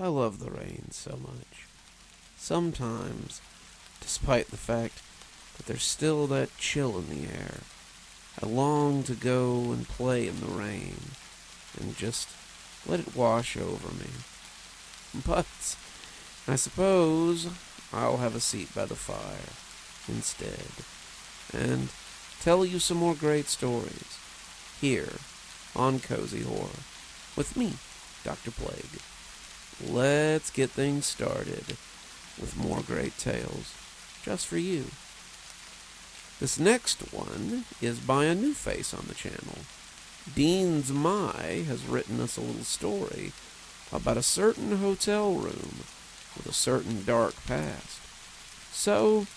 I love the rain so much. Sometimes, despite the fact that there's still that chill in the air, I long to go and play in the rain and just let it wash over me. But I suppose I'll have a seat by the fire instead and tell you some more great stories here on Cozy Horror with me, Dr. Plague. Let's get things started with more great tales just for you. This next one is by a new face on the channel. Dean's Mai has written us a little story about a certain hotel room with a certain dark past. So,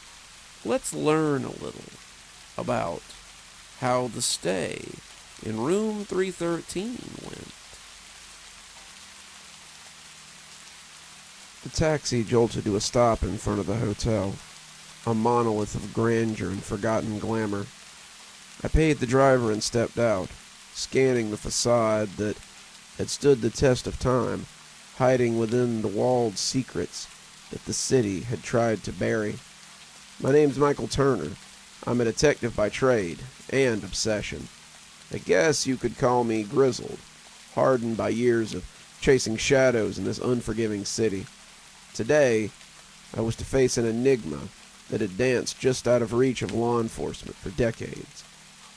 let's learn a little about how the stay in room 313 went. The taxi jolted to a stop in front of the hotel, a monolith of grandeur and forgotten glamour. I paid the driver and stepped out, scanning the facade that had stood the test of time, hiding within the walled secrets that the city had tried to bury. My name's Michael Turner. I'm a detective by trade and obsession. I guess you could call me grizzled, hardened by years of chasing shadows in this unforgiving city. Today, I was to face an enigma that had danced just out of reach of law enforcement for decades.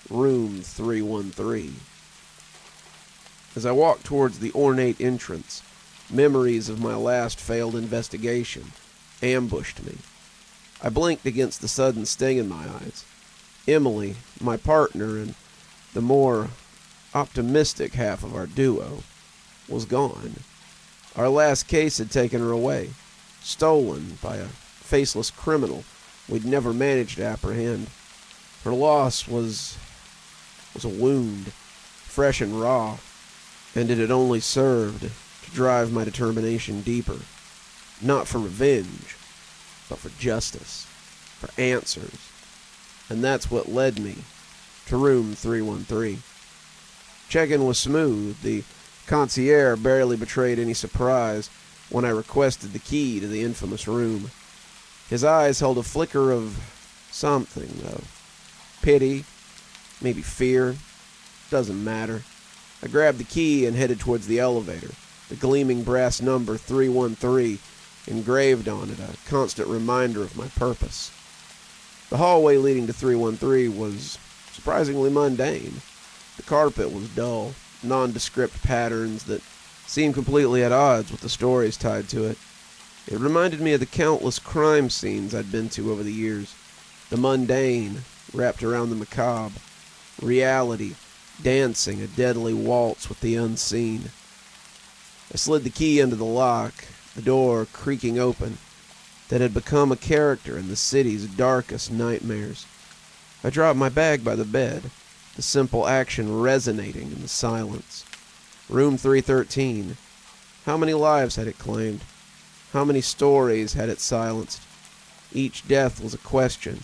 Room 313. As I walked towards the ornate entrance, memories of my last failed investigation ambushed me. I blinked against the sudden sting in my eyes. Emily, my partner and the more optimistic half of our duo, was gone. Our last case had taken her away, stolen by a faceless criminal we'd never managed to apprehend. Her loss was a wound, fresh and raw, and it had only served to drive my determination deeper. Not for revenge, but for justice, for answers. And that's what led me to room 313. Check-in was smooth. The concierge barely betrayed any surprise when I requested the key to the infamous room. His eyes held a flicker of something, though. Pity, maybe fear, doesn't matter. I grabbed the key and headed towards the elevator, the gleaming brass number 313 engraved on it, a constant reminder of my purpose. The hallway leading to 313 was surprisingly mundane. The carpet was dull, nondescript patterns that seemed completely at odds with the stories tied to it. It reminded me of the countless crime scenes I'd been to over the years. The mundane, wrapped around the macabre. Reality, dancing a deadly waltz with the unseen. I slid the key into the lock, the door creaking open, that had become a character in the city's darkest nightmares. I dropped my bag by the bed, the simple action resonating in the silence. Room 313. How many lives had it claimed? How many stories had it silenced? Each death was a question,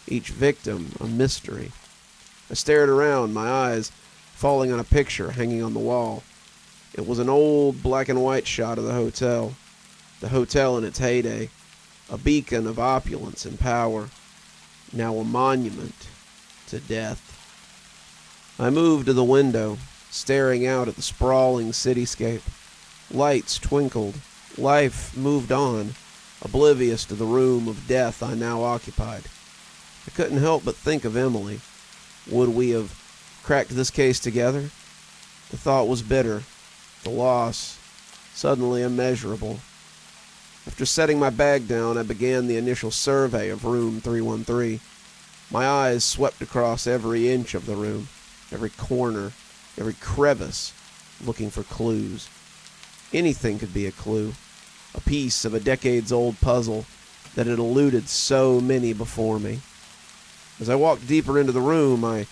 each victim a mystery. I stared around, my eyes falling on a picture hanging on the wall. It was an old black and white shot of the hotel in its heyday, a beacon of opulence and power, now a monument to death. I moved to the window, staring out at the sprawling cityscape. Lights twinkled. Life moved on, oblivious to the room of death I now occupied. I couldn't help but think of Emily. Would we have cracked this case together? The thought was bitter, the loss suddenly immeasurable. After setting my bag down, I began the initial survey of room 313. My eyes swept across every inch of the room, every corner, every crevice, looking for clues. Anything could be a clue, a piece of a decades-old puzzle that had eluded so many before me. As I walked deeper into the room, I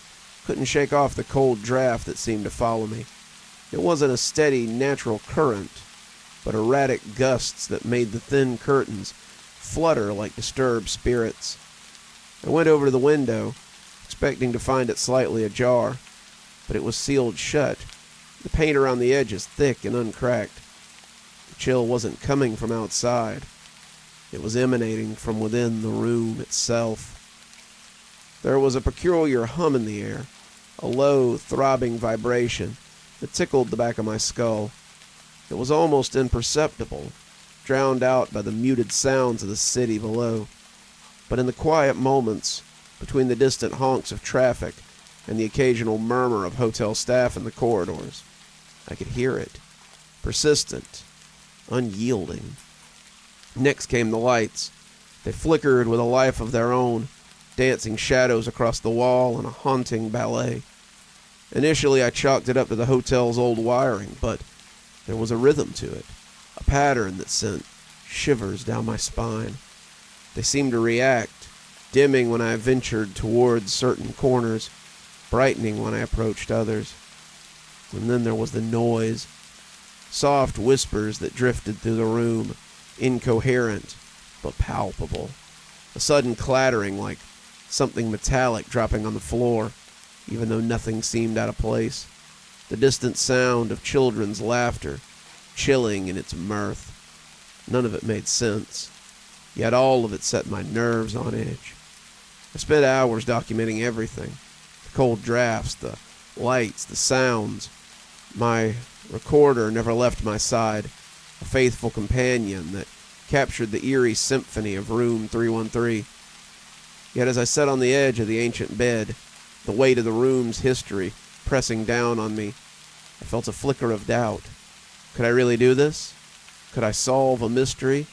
couldn't shake off the cold draft that seemed to follow me. It wasn't a steady, natural current, but erratic gusts that made the thin curtains flutter like disturbed spirits. I went over to the window, expecting to find it slightly ajar, but it was sealed shut, the paint around the edges thick and uncracked. The chill wasn't coming from outside. It was emanating from within the room itself. There was a peculiar hum in the air, a low, throbbing vibration that tickled the back of my skull. It was almost imperceptible, drowned out by the muted sounds of the city below. But in the quiet moments, between the distant honks of traffic and the occasional murmur of hotel staff in the corridors, I could hear it, persistent, unyielding. Next came the lights. They flickered with a life of their own, dancing shadows across the wall in a haunting ballet. Initially, I chalked it up to the hotel's old wiring, but there was a rhythm to it, a pattern that sent shivers down my spine. They seemed to react, dimming when I ventured towards certain corners, brightening when I approached others. And then there was the noise, soft whispers that drifted through the room, incoherent but palpable. A sudden clattering like something metallic dropping on the floor, even though nothing seemed out of place. The distant sound of children's laughter, chilling in its mirth. None of it made sense, yet all of it set my nerves on edge. I spent hours documenting everything. The cold drafts, the lights, the sounds. My recorder never left my side, a faithful companion that captured the eerie symphony of room 313. Yet as I sat on the edge of the ancient bed, the weight of the room's history pressing down on me, I felt a flicker of doubt. Could I really do this? Could I solve a mystery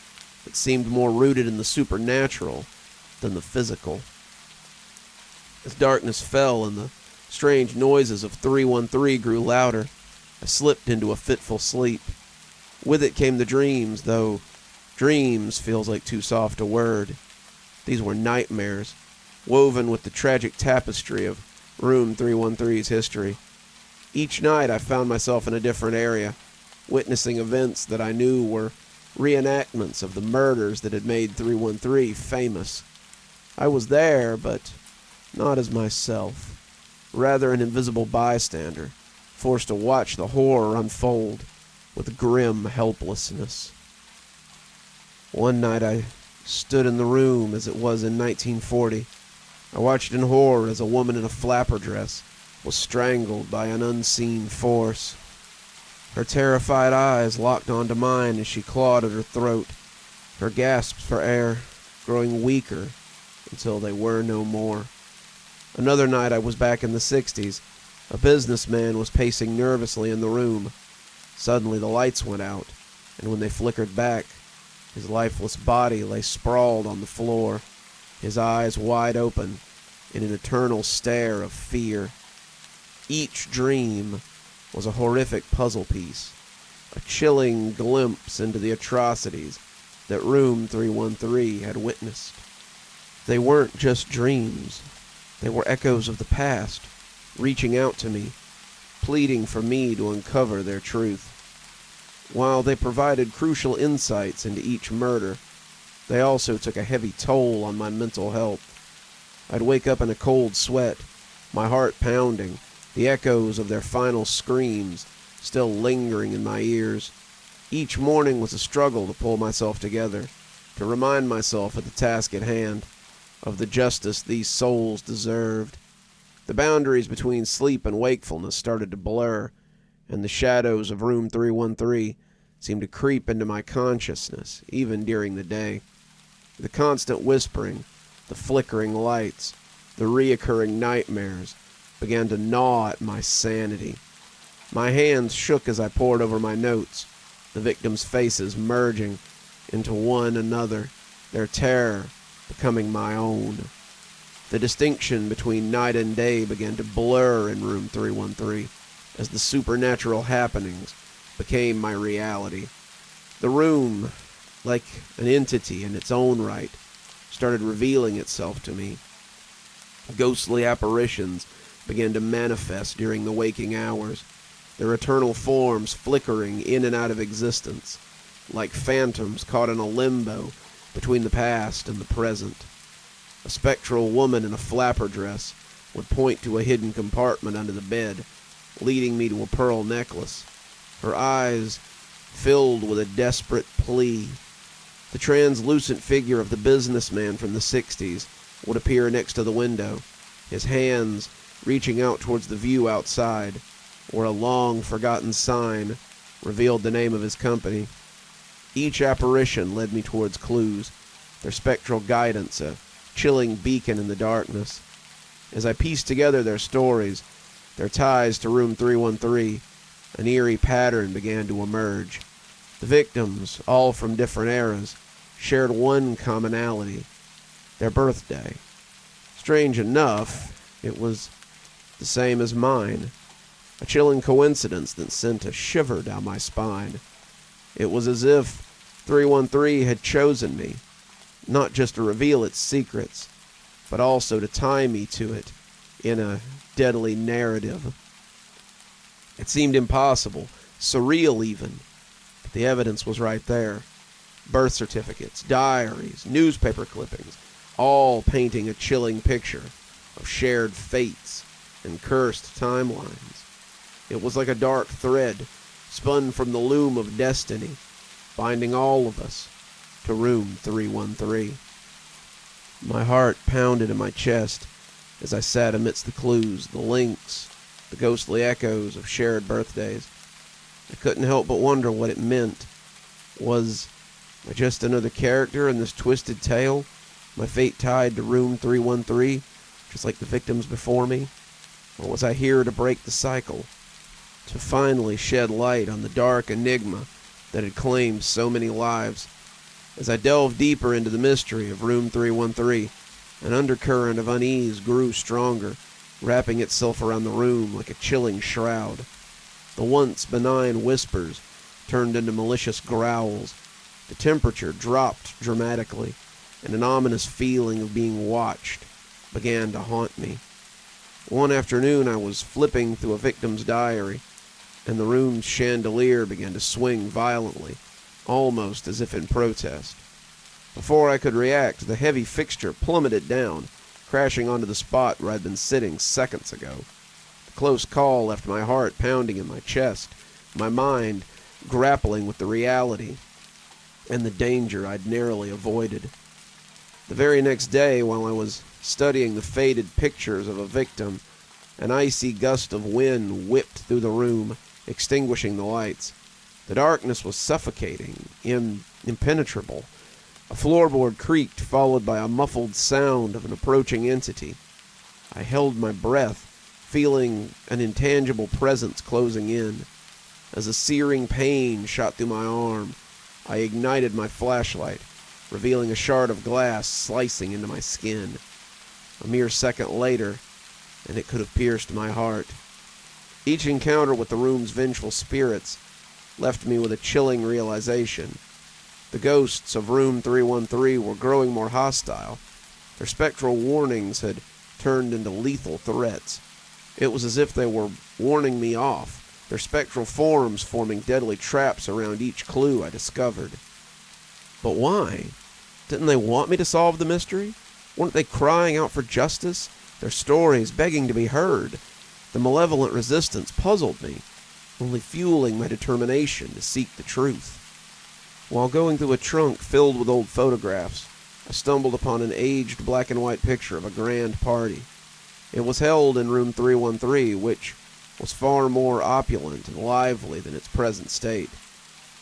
that seemed more rooted in the supernatural than the physical? As darkness fell and the strange noises of 313 grew louder, I slipped into a fitful sleep. With it came the dreams, though dreams feels like too soft a word. These were nightmares, woven with the tragic tapestry of room 313's history. Each night I found myself in a different area, witnessing events that I knew were reenactments of the murders that had made 313 famous. I was there, but not as myself, rather an invisible bystander, forced to watch the horror unfold with grim helplessness. One night I stood in the room as it was in 1940. I watched in horror as a woman in a flapper dress was strangled by an unseen force. Her terrified eyes locked onto mine as she clawed at her throat, her gasps for air growing weaker until they were no more. Another night I was back in the 60s. A businessman was pacing nervously in the room. Suddenly the lights went out, and when they flickered back, his lifeless body lay sprawled on the floor, his eyes wide open in an eternal stare of fear. Each dream was a horrific puzzle piece, a chilling glimpse into the atrocities that room 313 had witnessed. They weren't just dreams. They were echoes of the past, reaching out to me, pleading for me to uncover their truth. While they provided crucial insights into each murder, they also took a heavy toll on my mental health. I'd wake up in a cold sweat, my heart pounding, the echoes of their final screams still lingering in my ears. Each morning was a struggle to pull myself together, to remind myself of the task at hand, of the justice these souls deserved. The boundaries between sleep and wakefulness started to blur, and the shadows of room 313 seemed to creep into my consciousness, even during the day. The constant whispering, the flickering lights, the reoccurring nightmares began to gnaw at my sanity. My hands shook as I pored over my notes, the victims' faces merging into one another, their terror becoming my own. The distinction between night and day began to blur in room 313 as the supernatural happenings became my reality. The room, like an entity in its own right, started revealing itself to me. Ghostly apparitions began to manifest during the waking hours, their eternal forms flickering in and out of existence, like phantoms caught in a limbo between the past and the present. A spectral woman in a flapper dress would point to a hidden compartment under the bed, leading me to a pearl necklace. Her eyes filled with a desperate plea. The translucent figure of the businessman from the 60s would appear next to the window, his hands reaching out towards the view outside, where a long-forgotten sign revealed the name of his company. Each apparition led me towards clues, their spectral guidance a chilling beacon in the darkness. As I pieced together their stories, their ties to room 313, an eerie pattern began to emerge. The victims, all from different eras, shared one commonality: their birthday. Strange enough, it was the same as mine, a chilling coincidence that sent a shiver down my spine. It was as if 313 had chosen me, not just to reveal its secrets, but also to tie me to it in a deadly narrative. It seemed impossible, surreal even, but the evidence was right there. Birth certificates, diaries, newspaper clippings, all painting a chilling picture of shared fates and cursed timelines. It was like a dark thread spun from the loom of destiny, binding all of us to room 313. My heart pounded in my chest as I sat amidst the clues, the links, the ghostly echoes of shared birthdays. I couldn't help but wonder what it meant. Was I just another character in this twisted tale, my fate tied to room 313, just like the victims before me? Or was I here to break the cycle, to finally shed light on the dark enigma that had claimed so many lives? As I delved deeper into the mystery of room 313, an undercurrent of unease grew stronger, wrapping itself around the room like a chilling shroud. The once benign whispers turned into malicious growls. The temperature dropped dramatically, and an ominous feeling of being watched began to haunt me. One afternoon I was flipping through a victim's diary, and the room's chandelier began to swing violently, almost as if in protest. Before I could react, the heavy fixture plummeted down, crashing onto the spot where I'd been sitting seconds ago. The close call left my heart pounding in my chest, my mind grappling with the reality and the danger I'd narrowly avoided. The very next day, while I was studying the faded pictures of a victim, an icy gust of wind whipped through the room, extinguishing the lights. The darkness was suffocating, impenetrable. A floorboard creaked, followed by a muffled sound of an approaching entity. I held my breath, feeling an intangible presence closing in. As a searing pain shot through my arm, I ignited my flashlight, revealing a shard of glass slicing into my skin. A mere second later, and it could have pierced my heart. Each encounter with the room's vengeful spirits left me with a chilling realization. The ghosts of room 313 were growing more hostile. Their spectral warnings had turned into lethal threats. It was as if they were warning me off, their spectral forms forming deadly traps around each clue I discovered. But why? Didn't they want me to solve the mystery? Weren't they crying out for justice? Their stories begging to be heard? The malevolent resistance puzzled me, only fueling my determination to seek the truth. While going through a trunk filled with old photographs, I stumbled upon an aged black and white picture of a grand party. It was held in room 313, which was far more opulent and lively than its present state.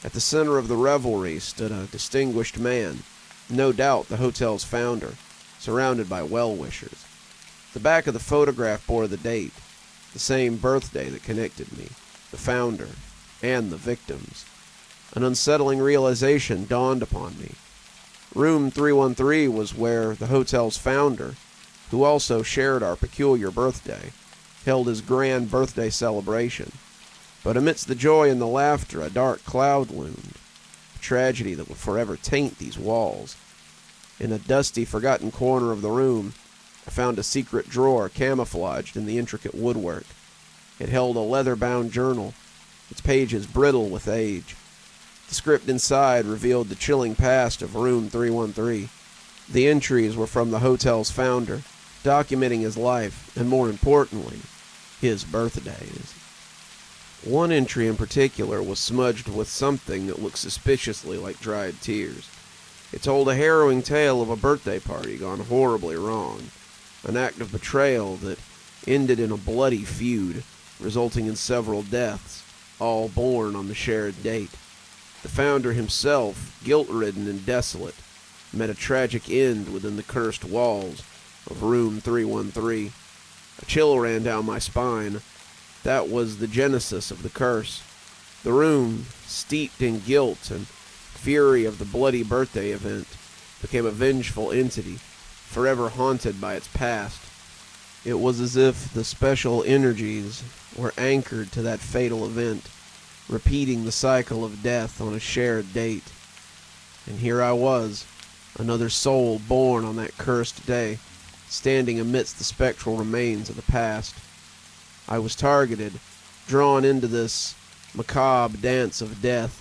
At the center of the revelry stood a distinguished man, no doubt the hotel's founder, surrounded by well-wishers. The back of the photograph bore the date, the same birthday that connected me, the founder, and the victims. An unsettling realization dawned upon me. Room 313 was where the hotel's founder, who also shared our peculiar birthday, held his grand birthday celebration. But amidst the joy and the laughter, a dark cloud loomed, a tragedy that would forever taint these walls. In a dusty, forgotten corner of the room, I found a secret drawer camouflaged in the intricate woodwork. It held a leather-bound journal, its pages brittle with age. The script inside revealed the chilling past of room 313. The entries were from the hotel's founder, documenting his life, and more importantly, his birthdays. One entry in particular was smudged with something that looked suspiciously like dried tears. It told a harrowing tale of a birthday party gone horribly wrong, an act of betrayal that ended in a bloody feud, resulting in several deaths, all born on the shared date. The founder himself, guilt-ridden and desolate, met a tragic end within the cursed walls of room 313. A chill ran down my spine. That was the genesis of the curse. The room, steeped in guilt and fury of the bloody birthday event, became a vengeful entity, forever haunted by its past. It was as if the special energies were anchored to that fatal event, repeating the cycle of death on a shared date. And here I was, another soul born on that cursed day, standing amidst the spectral remains of the past. I was targeted, drawn into this macabre dance of death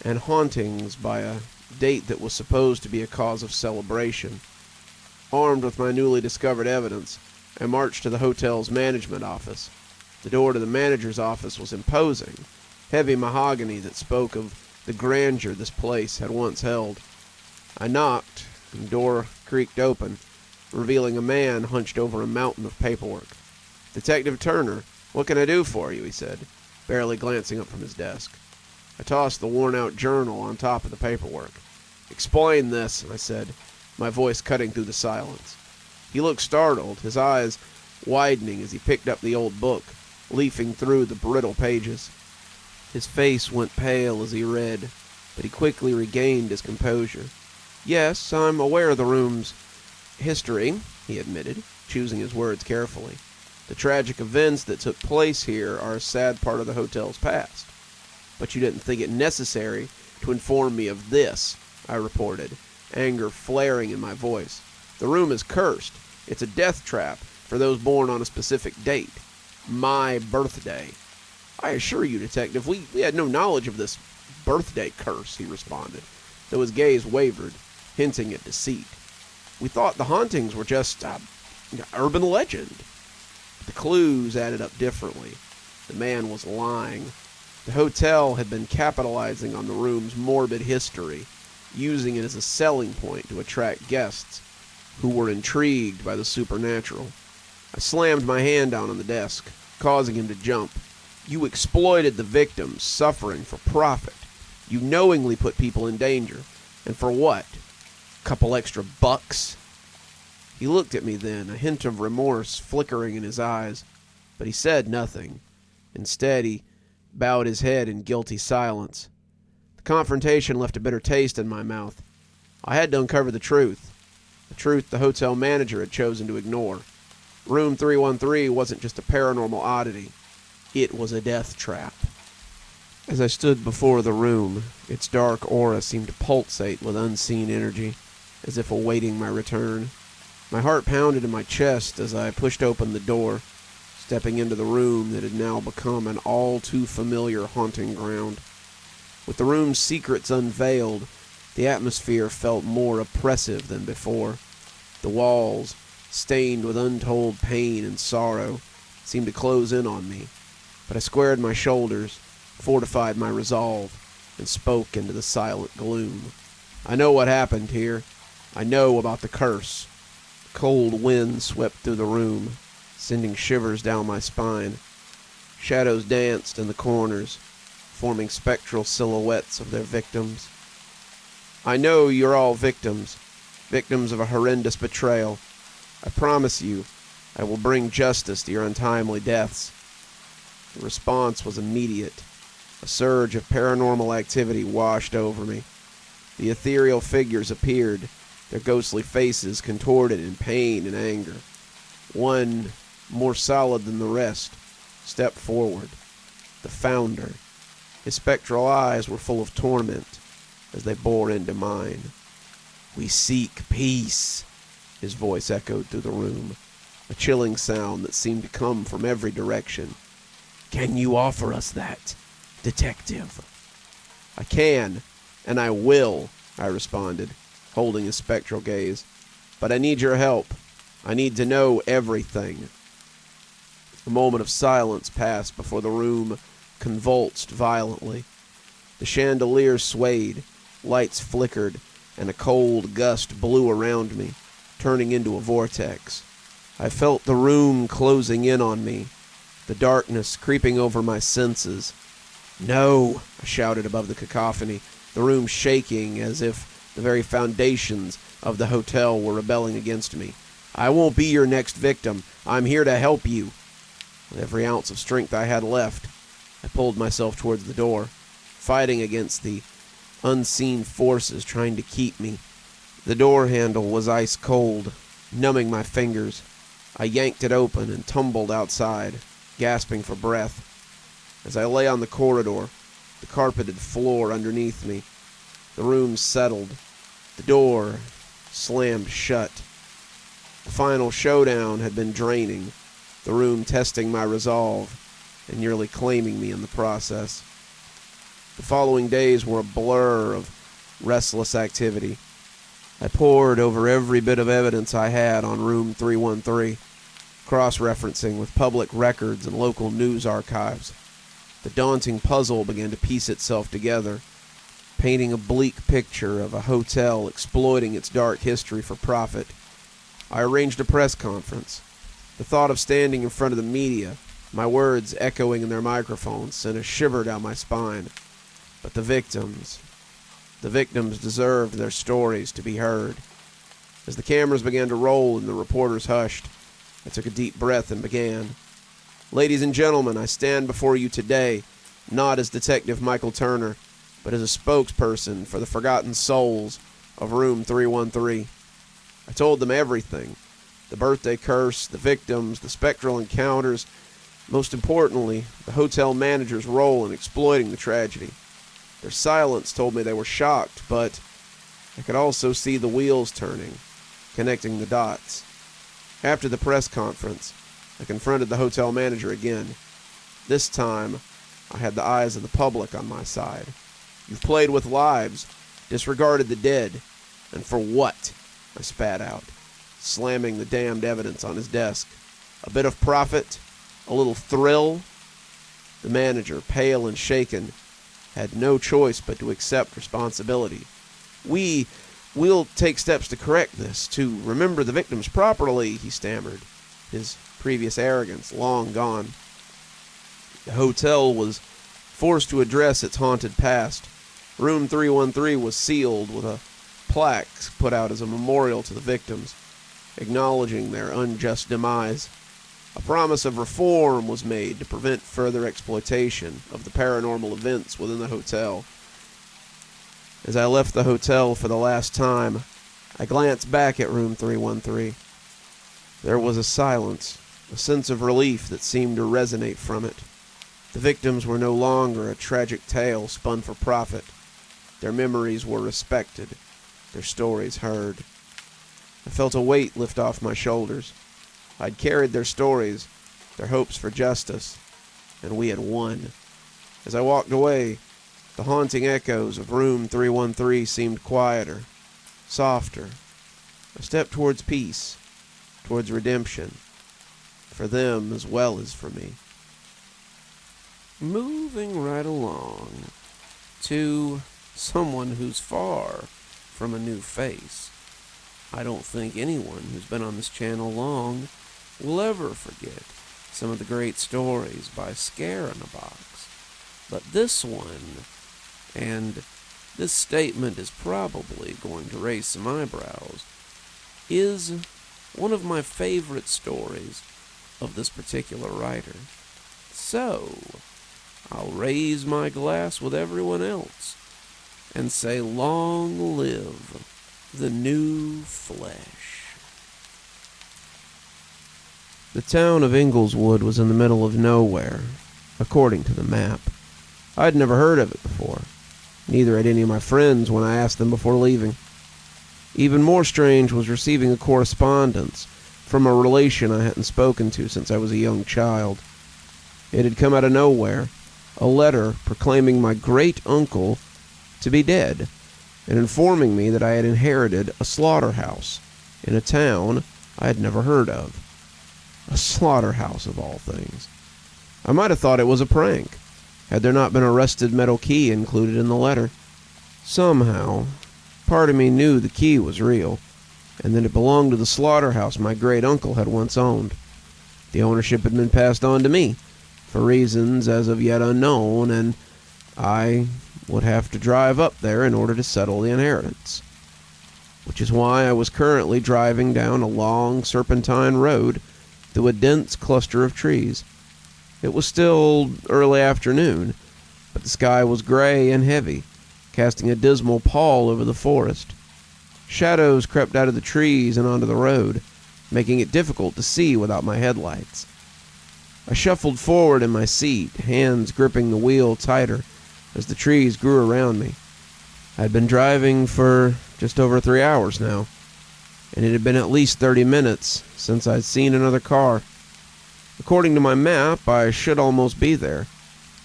and hauntings by a date that was supposed to be a cause of celebration. Armed with my newly discovered evidence, I marched to the hotel's management office. The door to the manager's office was imposing, heavy mahogany that spoke of the grandeur this place had once held. I knocked, and the door creaked open, revealing a man hunched over a mountain of paperwork. "Detective Turner, what can I do for you?" he said, barely glancing up from his desk. I tossed the worn-out journal on top of the paperwork. "Explain this," I said, my voice cutting through the silence. He looked startled, his eyes widening as he picked up the old book, leafing through the brittle pages. His face went pale as he read, but he quickly regained his composure. "Yes, I'm aware of the room's history," he admitted, choosing his words carefully. "The tragic events that took place here are a sad part of the hotel's past. But you didn't think it necessary to inform me of this," I reported, anger flaring in my voice. "The room is cursed. It's a death trap for those born on a specific date. My birthday." "I assure you, Detective, we had no knowledge of this birthday curse," he responded, though his gaze wavered, hinting at deceit. "We thought the hauntings were just, urban legend." The clues added up differently. The man was lying. The hotel had been capitalizing on the room's morbid history, using it as a selling point to attract guests who were intrigued by the supernatural. I slammed my hand down on the desk, causing him to jump. "You exploited the victims suffering for profit. You knowingly put people in danger. And for what? Couple extra bucks?" He looked at me then, a hint of remorse flickering in his eyes, but he said nothing. Instead, he bowed his head in guilty silence. The confrontation left a bitter taste in my mouth. I had to uncover the truth the hotel manager had chosen to ignore. Room 313 wasn't just a paranormal oddity. It was a death trap. As I stood before the room, its dark aura seemed to pulsate with unseen energy, as if awaiting my return. My heart pounded in my chest as I pushed open the door, stepping into the room that had now become an all-too-familiar haunting ground. With the room's secrets unveiled, the atmosphere felt more oppressive than before. The walls, stained with untold pain and sorrow, seemed to close in on me, but I squared my shoulders, fortified my resolve, and spoke into the silent gloom. "I know what happened here. I know about the curse." Cold wind swept through the room, sending shivers down my spine. Shadows danced in the corners, forming spectral silhouettes of their victims. "I know you're all victims of a horrendous betrayal. I promise you, I will bring justice to your untimely deaths." The response was immediate. A surge of paranormal activity washed over me. The ethereal figures appeared, their ghostly faces contorted in pain and anger. One, more solid than the rest, stepped forward. The founder. His spectral eyes were full of torment as they bore into mine. "We seek peace," his voice echoed through the room, a chilling sound that seemed to come from every direction. "Can you offer us that, Detective?" "I can, and I will," I responded, holding his spectral gaze. "But I need your help. I need to know everything." A moment of silence passed before the room convulsed violently. The chandelier swayed, lights flickered, and a cold gust blew around me, turning into a vortex. I felt the room closing in on me, the darkness creeping over my senses. "No!" I shouted above the cacophony, the room shaking as if the very foundations of the hotel were rebelling against me. "I won't be your next victim. I'm here to help you." With every ounce of strength I had left, I pulled myself towards the door, fighting against the unseen forces trying to keep me. The door handle was ice cold, numbing my fingers. I yanked it open and tumbled outside, gasping for breath. As I lay on the corridor, the carpeted floor underneath me, the room settled. The door slammed shut. The final showdown had been draining, the room testing my resolve and nearly claiming me in the process. The following days were a blur of restless activity. I pored over every bit of evidence I had on room 313, cross-referencing with public records and local news archives. The daunting puzzle began to piece itself together, painting a bleak picture of a hotel exploiting its dark history for profit. I arranged a press conference. The thought of standing in front of the media, my words echoing in their microphones, sent a shiver down my spine. But the victims deserved their stories to be heard. As the cameras began to roll and the reporters hushed, I took a deep breath and began. "Ladies and gentlemen, I stand before you today, not as Detective Michael Turner, but as a spokesperson for the forgotten souls of room 313. I told them everything. The birthday curse, the victims, the spectral encounters, most importantly, the hotel manager's role in exploiting the tragedy. Their silence told me they were shocked, but I could also see the wheels turning, connecting the dots. After the press conference, I confronted the hotel manager again. This time, I had the eyes of the public on my side. "You've played with lives, disregarded the dead, and for what?" I spat out, slamming the damned evidence on his desk. "A bit of profit? A little thrill?" The manager, pale and shaken, had no choice but to accept responsibility. We'll take steps to correct this, to remember the victims properly," he stammered, his previous arrogance long gone. The hotel was forced to address its haunted past. Room 313 was sealed with a plaque put out as a memorial to the victims, acknowledging their unjust demise. A promise of reform was made to prevent further exploitation of the paranormal events within the hotel. As I left the hotel for the last time, I glanced back at room 313. There was a silence, a sense of relief that seemed to resonate from it. The victims were no longer a tragic tale spun for profit. Their memories were respected, their stories heard. I felt a weight lift off my shoulders. I'd carried their stories, their hopes for justice, and we had won. As I walked away, the haunting echoes of room 313 seemed quieter, softer, a step towards peace, towards redemption, for them as well as for me. Moving right along to someone who's far from a new face. I don't think anyone who's been on this channel long will ever forget some of the great stories by Scare in a Box. But this one, and this statement is probably going to raise some eyebrows, is one of my favorite stories of this particular writer. So, I'll raise my glass with everyone else and say, long live the new flesh. The town of Ingleswood was in the middle of nowhere, according to the map. I'd never heard of it before. Neither had any of my friends when I asked them before leaving. Even more strange was receiving a correspondence from a relation I hadn't spoken to since I was a young child. It had come out of nowhere, a letter proclaiming my great-uncle to be dead, and informing me that I had inherited a slaughterhouse in a town I had never heard of. A slaughterhouse, of all things. I might have thought it was a prank. had there not been a rusted metal key included in the letter. Somehow, part of me knew the key was real, and that it belonged to the slaughterhouse my great-uncle had once owned. The ownership had been passed on to me, for reasons as of yet unknown, and I would have to drive up there in order to settle the inheritance. Which is why I was currently driving down a long serpentine road through a dense cluster of trees. It was still early afternoon, but the sky was gray and heavy, casting a dismal pall over the forest. Shadows crept out of the trees and onto the road, making it difficult to see without my headlights. I shuffled forward in my seat, hands gripping the wheel tighter as the trees grew around me. I had been driving for just over 3 hours now, and it had been at least 30 minutes since I'd seen another car. According to my map, I should almost be there,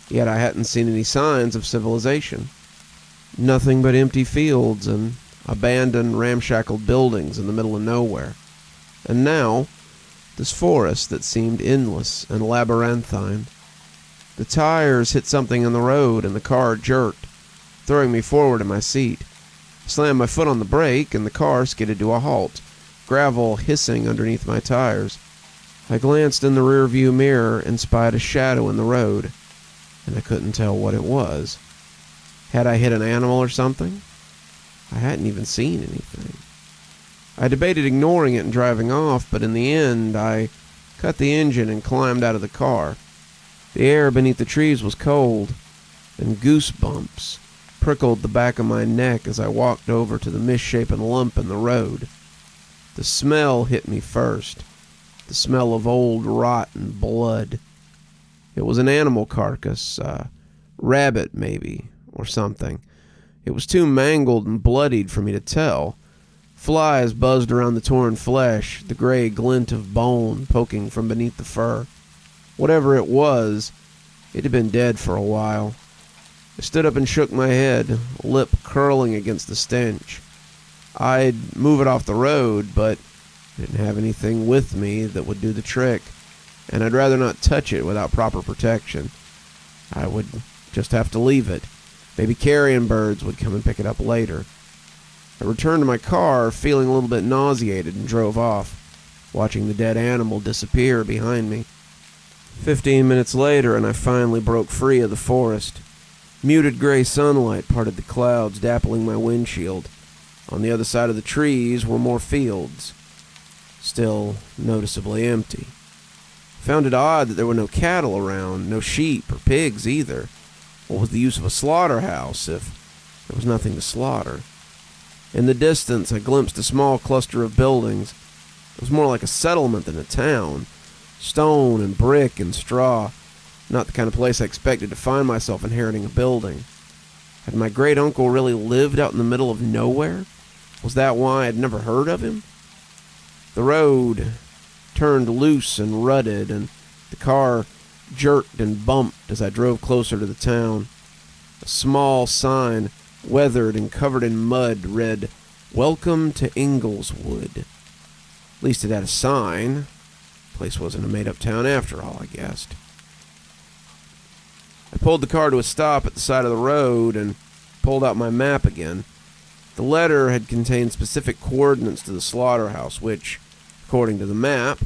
yet I hadn't seen any signs of civilization. Nothing but empty fields and abandoned, ramshackle buildings in the middle of nowhere. And now, this forest that seemed endless and labyrinthine. The tires hit something in the road and the car jerked, throwing me forward in my seat. I slammed my foot on the brake and the car skidded to a halt, gravel hissing underneath my tires. I glanced in the rearview mirror and spied a shadow in the road, and I couldn't tell what it was. Had I hit an animal or something? I hadn't even seen anything. I debated ignoring it and driving off, but in the end, I cut the engine and climbed out of the car. The air beneath the trees was cold, and goosebumps prickled the back of my neck as I walked over to the misshapen lump in the road. The smell hit me first, the smell of old rotten blood. It was an animal carcass, a rabbit maybe, or something. It was too mangled and bloodied for me to tell. Flies buzzed around the torn flesh, the gray glint of bone poking from beneath the fur. Whatever it was, it had been dead for a while. I stood up and shook my head, lip curling against the stench. I'd move it off the road, but I didn't have anything with me that would do the trick, and I'd rather not touch it without proper protection. I would just have to leave it. Maybe carrion birds would come and pick it up later. I returned to my car, feeling a little bit nauseated, and drove off, watching the dead animal disappear behind me. 15 minutes later, and I finally broke free of the forest. Muted gray sunlight parted the clouds, dappling my windshield. On the other side of the trees were more fields, still noticeably empty. Found it odd that there were no cattle around, no sheep or pigs either. What was the use of a slaughterhouse if there was nothing to slaughter? In the distance, I glimpsed a small cluster of buildings. It was more like a settlement than a town. Stone and brick and straw. Not the kind of place I expected to find myself inheriting a building. Had my great-uncle really lived out in the middle of nowhere? Was that why I'd never heard of him? The road turned loose and rutted, and the car jerked and bumped as I drove closer to the town. A small sign, weathered and covered in mud, read, "Welcome to Ingleswood." At least it had a sign. The place wasn't a made-up town after all, I guessed. I pulled the car to a stop at the side of the road and pulled out my map again. The letter had contained specific coordinates to the slaughterhouse, which, according to the map,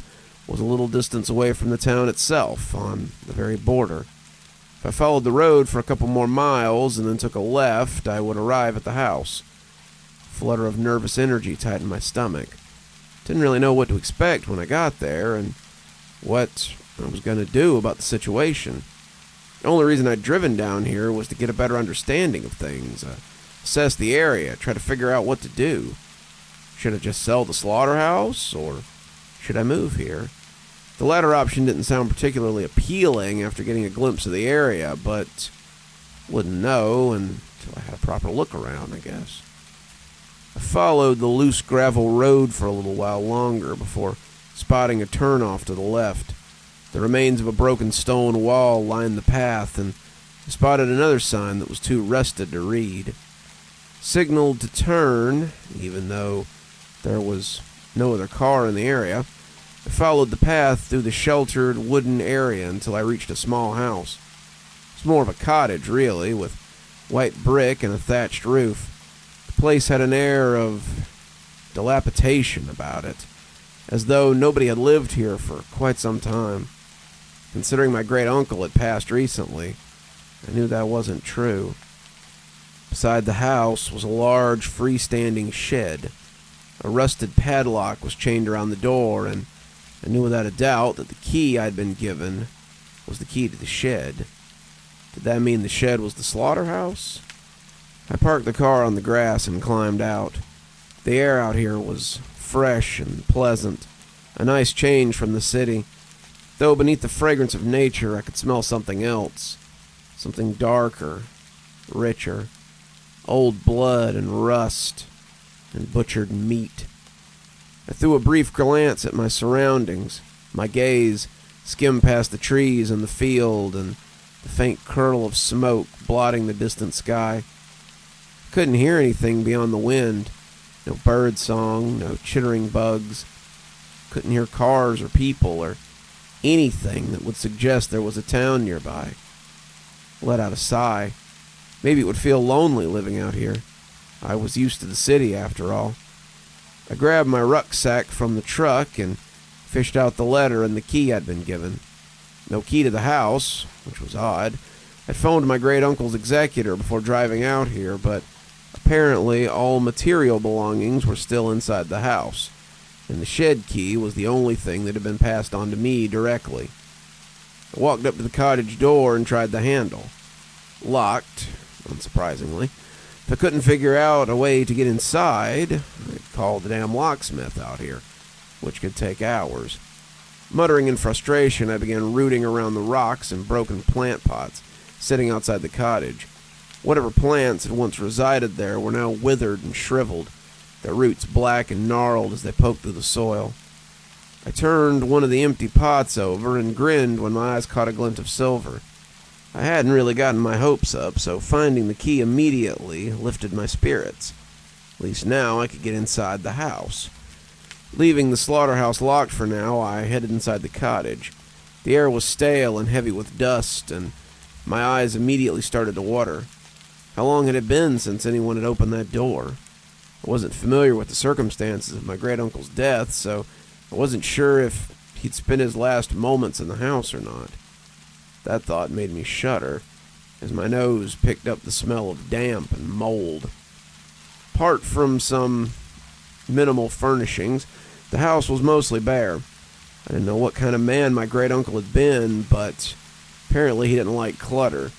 was a little distance away from the town itself, on the very border. If I followed the road for a couple more miles and then took a left, I would arrive at the house. A flutter of nervous energy tightened my stomach. Didn't really know what to expect when I got there, and what I was going to do about the situation. The only reason I'd driven down here was to get a better understanding of things, assess the area, try to figure out what to do. Should I just sell the slaughterhouse, or should I move here? The latter option didn't sound particularly appealing after getting a glimpse of the area, but wouldn't know until I had a proper look around, I guess. I followed the loose gravel road for a little while longer before spotting a turnoff to the left. The remains of a broken stone wall lined the path, and I spotted another sign that was too rusted to read. Signaled to turn, even though there was no other car in the area. I followed the path through the sheltered wooden area until I reached a small house. It's more of a cottage, really, with white brick and a thatched roof. The place had an air of dilapidation about it, as though nobody had lived here for quite some time. Considering my great-uncle had passed recently, I knew that wasn't true. Beside the house was a large freestanding shed. A rusted padlock was chained around the door, and I knew without a doubt that the key I'd been given was the key to the shed. Did that mean the shed was the slaughterhouse? I parked the car on the grass and climbed out. The air out here was fresh and pleasant, a nice change from the city, though beneath the fragrance of nature I could smell something else, something darker, richer, old blood and rust and butchered meat. I threw a brief glance at my surroundings. My gaze skimmed past the trees and the field and the faint curl of smoke blotting the distant sky. I couldn't hear anything beyond the wind. No bird song, no chittering bugs. Couldn't hear cars or people or anything that would suggest there was a town nearby. I let out a sigh. Maybe it would feel lonely living out here. I was used to the city, after all. I grabbed my rucksack from the truck and fished out the letter and the key I'd been given. No key to the house, which was odd. I'd phoned my great-uncle's executor before driving out here, but apparently all material belongings were still inside the house, and the shed key was the only thing that had been passed on to me directly. I walked up to the cottage door and tried the handle. Locked, unsurprisingly. If I couldn't figure out a way to get inside, I'd call the damn locksmith out here, which could take hours. Muttering in frustration, I began rooting around the rocks and broken plant pots sitting outside the cottage. Whatever plants had once resided there were now withered and shriveled, their roots black and gnarled as they poked through the soil. I turned one of the empty pots over and grinned when my eyes caught a glint of silver. I hadn't really gotten my hopes up, so finding the key immediately lifted my spirits. At least now I could get inside the house. Leaving the slaughterhouse locked for now, I headed inside the cottage. The air was stale and heavy with dust, and my eyes immediately started to water. How long had it been since anyone had opened that door? I wasn't familiar with the circumstances of my great-uncle's death, so I wasn't sure if he'd spent his last moments in the house or not. That thought made me shudder, as my nose picked up the smell of damp and mold. Apart from some minimal furnishings, the house was mostly bare. I didn't know what kind of man my great-uncle had been, but apparently he didn't like clutter,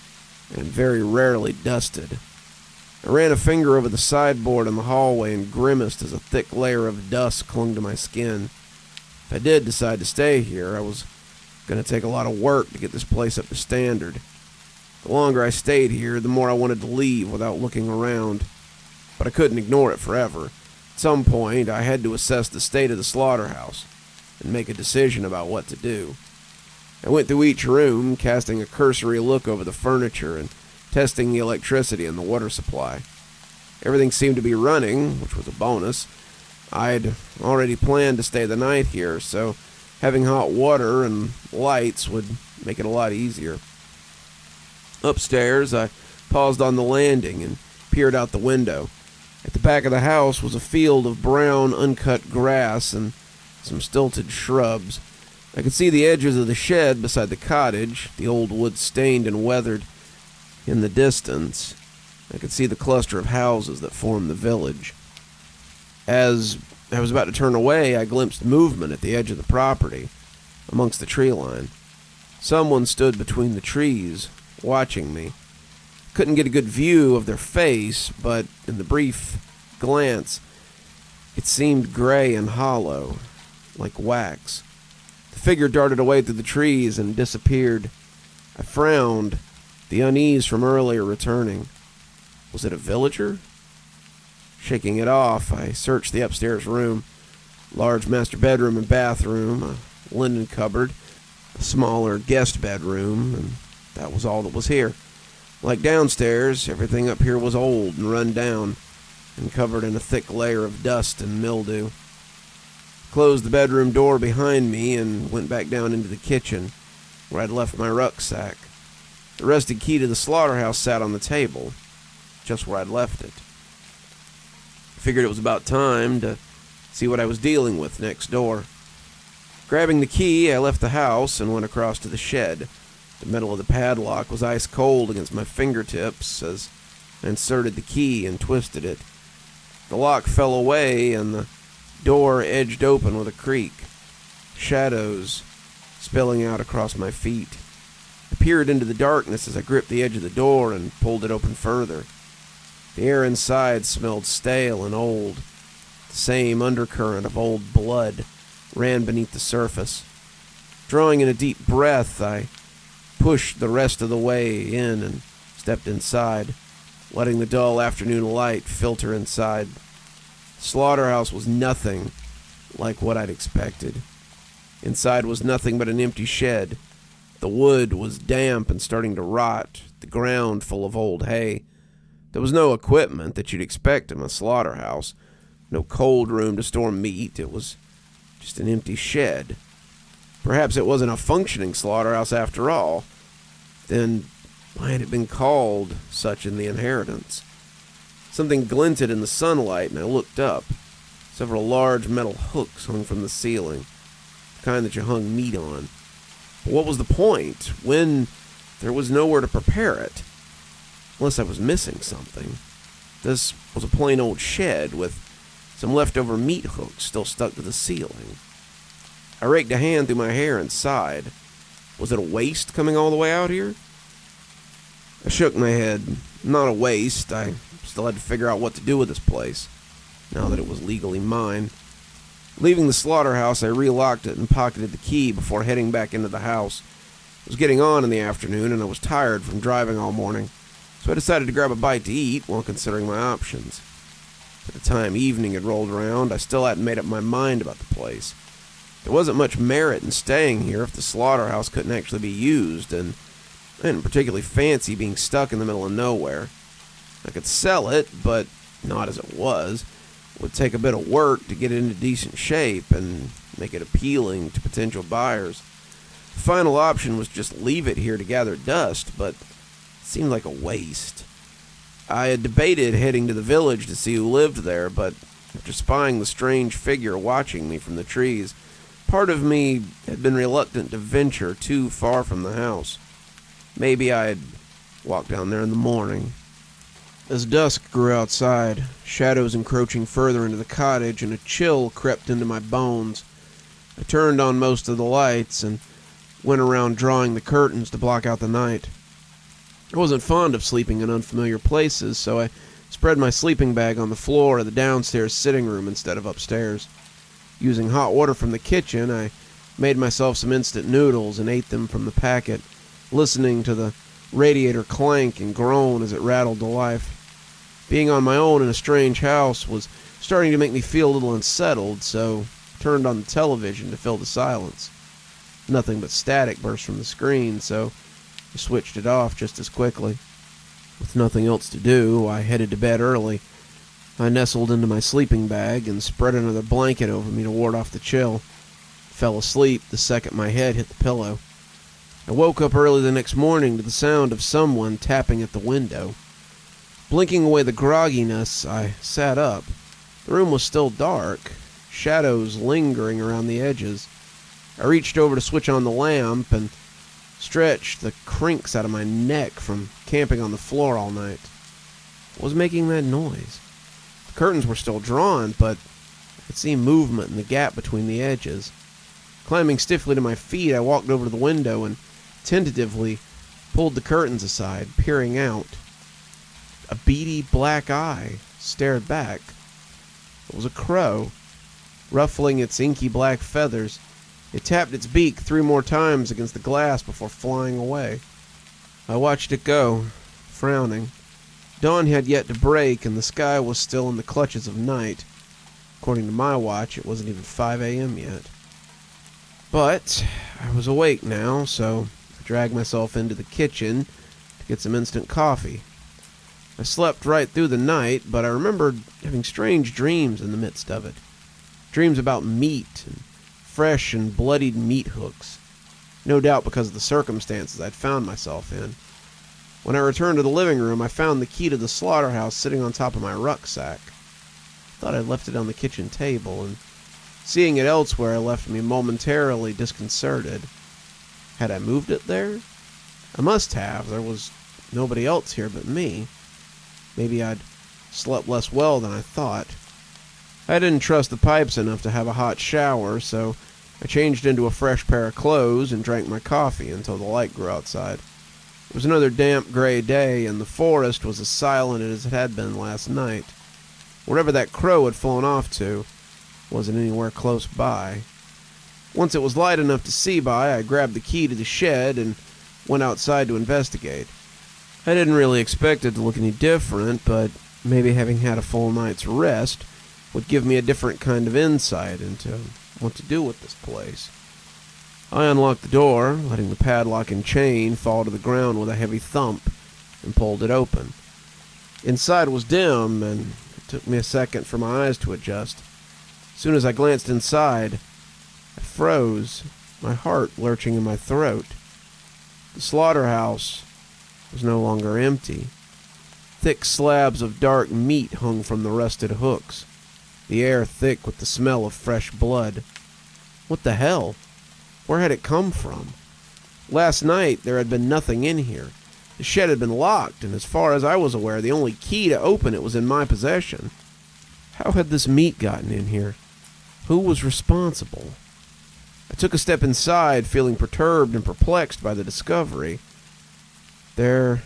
and very rarely dusted. I ran a finger over the sideboard in the hallway and grimaced as a thick layer of dust clung to my skin. If I did decide to stay here, I was going to take a lot of work to get this place up to standard. The longer I stayed here, the more I wanted to leave without looking around. But I couldn't ignore it forever. At some point, I had to assess the state of the slaughterhouse and make a decision about what to do. I went through each room, casting a cursory look over the furniture and testing the electricity and the water supply. Everything seemed to be running, which was a bonus. I'd already planned to stay the night here, so having hot water and lights would make it a lot easier. Upstairs, I paused on the landing and peered out the window. At the back of the house was a field of brown, uncut grass and some stilted shrubs. I could see the edges of the shed beside the cottage, the old wood stained and weathered. In the distance, I could see the cluster of houses that formed the village. As I was about to turn away, I glimpsed movement at the edge of the property, amongst the tree line. Someone stood between the trees, watching me. Couldn't get a good view of their face, but in the brief glance, it seemed gray and hollow, like wax. The figure darted away through the trees and disappeared. I frowned, the unease from earlier returning. Was it a villager? Shaking it off, I searched the upstairs room. Large master bedroom and bathroom, a linen cupboard, a smaller guest bedroom, and that was all that was here. Like downstairs, everything up here was old and run down, and covered in a thick layer of dust and mildew. Closed the bedroom door behind me and went back down into the kitchen, where I'd left my rucksack. The rusted key to the slaughterhouse sat on the table, just where I'd left it. I figured it was about time to see what I was dealing with next door. Grabbing the key, I left the house and went across to the shed. The metal of the padlock was ice cold against my fingertips as I inserted the key and twisted it. The lock fell away and the door edged open with a creak. Shadows spilling out across my feet. I peered into the darkness as I gripped the edge of the door and pulled it open further. The air inside smelled stale and old. The same undercurrent of old blood ran beneath the surface. Drawing in a deep breath, I pushed the rest of the way in and stepped inside, letting the dull afternoon light filter inside. The slaughterhouse was nothing like what I'd expected. Inside was nothing but an empty shed. The wood was damp and starting to rot, the ground full of old hay. There was no equipment that you'd expect in a slaughterhouse. No cold room to store meat. It was just an empty shed. Perhaps it wasn't a functioning slaughterhouse after all. Then why had it been called such in the inheritance? Something glinted in the sunlight, and I looked up. Several large metal hooks hung from the ceiling, the kind that you hung meat on. But what was the point when there was nowhere to prepare it? Unless I was missing something. This was a plain old shed with some leftover meat hooks still stuck to the ceiling. I raked a hand through my hair and sighed. Was it a waste coming all the way out here? I shook my head. Not a waste. I still had to figure out what to do with this place, now that it was legally mine. Leaving the slaughterhouse, I relocked it and pocketed the key before heading back into the house. It was getting on in the afternoon, and I was tired from driving all morning, so I decided to grab a bite to eat while considering my options. By the time evening had rolled around, I still hadn't made up my mind about the place. There wasn't much merit in staying here if the slaughterhouse couldn't actually be used, and I didn't particularly fancy being stuck in the middle of nowhere. I could sell it, but not as it was. It would take a bit of work to get it into decent shape and make it appealing to potential buyers. The final option was just leave it here to gather dust, but it seemed like a waste. I had debated heading to the village to see who lived there, but after spying the strange figure watching me from the trees, part of me had been reluctant to venture too far from the house. Maybe I'd walk down there in the morning. As dusk grew outside, shadows encroaching further into the cottage, and a chill crept into my bones, I turned on most of the lights and went around drawing the curtains to block out the night. I wasn't fond of sleeping in unfamiliar places, so I spread my sleeping bag on the floor of the downstairs sitting room instead of upstairs. Using hot water from the kitchen, I made myself some instant noodles and ate them from the packet, listening to the radiator clank and groan as it rattled to life. Being on my own in a strange house was starting to make me feel a little unsettled, so I turned on the television to fill the silence. Nothing but static burst from the screen, so I switched it off just as quickly. With nothing else to do, I headed to bed early. I nestled into my sleeping bag and spread another blanket over me to ward off the chill. Fell asleep the second my head hit the pillow. I woke up early the next morning to the sound of someone tapping at the window. Blinking away the grogginess, I sat up. The room was still dark, shadows lingering around the edges. I reached over to switch on the lamp and stretched the crinks out of my neck from camping on the floor all night. What was making that noise? The curtains were still drawn, but I could see movement in the gap between the edges. Climbing stiffly to my feet, I walked over to the window and tentatively pulled the curtains aside, peering out. A beady black eye stared back. It was a crow. Ruffling its inky black feathers, it tapped its beak 3 more times against the glass before flying away. I watched it go, frowning. Dawn had yet to break, and the sky was still in the clutches of night. According to my watch, it wasn't even 5 a.m. yet. But I was awake now, so I dragged myself into the kitchen to get some instant coffee. I slept right through the night, but I remembered having strange dreams in the midst of it. Dreams about meat and fresh and bloodied meat hooks. No doubt because of the circumstances I'd found myself in. When I returned to the living room, I found the key to the slaughterhouse sitting on top of my rucksack. I thought I'd left it on the kitchen table, and seeing it elsewhere left me momentarily disconcerted. Had I moved it there? I must have. There was nobody else here but me. Maybe I'd slept less well than I thought. I didn't trust the pipes enough to have a hot shower, so I changed into a fresh pair of clothes and drank my coffee until the light grew outside. It was another damp, gray day, and the forest was as silent as it had been last night. Wherever that crow had flown off to wasn't anywhere close by. Once it was light enough to see by, I grabbed the key to the shed and went outside to investigate. I didn't really expect it to look any different, but maybe having had a full night's rest would give me a different kind of insight into what to do with this place. I unlocked the door, letting the padlock and chain fall to the ground with a heavy thump, and pulled it open. Inside was dim, and it took me a second for my eyes to adjust. As soon as I glanced inside, I froze, my heart lurching in my throat. The slaughterhouse was no longer empty. Thick slabs of dark meat hung from the rusted hooks, the air thick with the smell of fresh blood. What the hell? Where had it come from? Last night, there had been nothing in here. The shed had been locked, and as far as I was aware, the only key to open it was in my possession. How had this meat gotten in here? Who was responsible? I took a step inside, feeling perturbed and perplexed by the discovery. There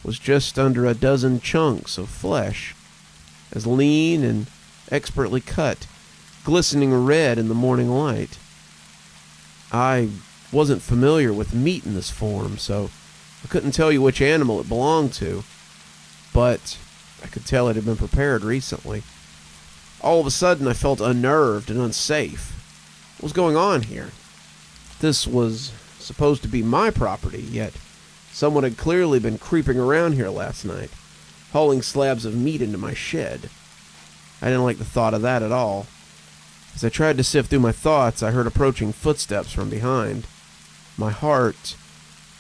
was just under a dozen chunks of flesh, as lean and expertly cut, glistening red in the morning light. I wasn't familiar with meat in this form, so I couldn't tell you which animal it belonged to, but I could tell it had been prepared recently. All of a sudden, I felt unnerved and unsafe. What was going on here? This was supposed to be my property, yet someone had clearly been creeping around here last night, hauling slabs of meat into my shed. I didn't like the thought of that at all. As I tried to sift through my thoughts, I heard approaching footsteps from behind. My heart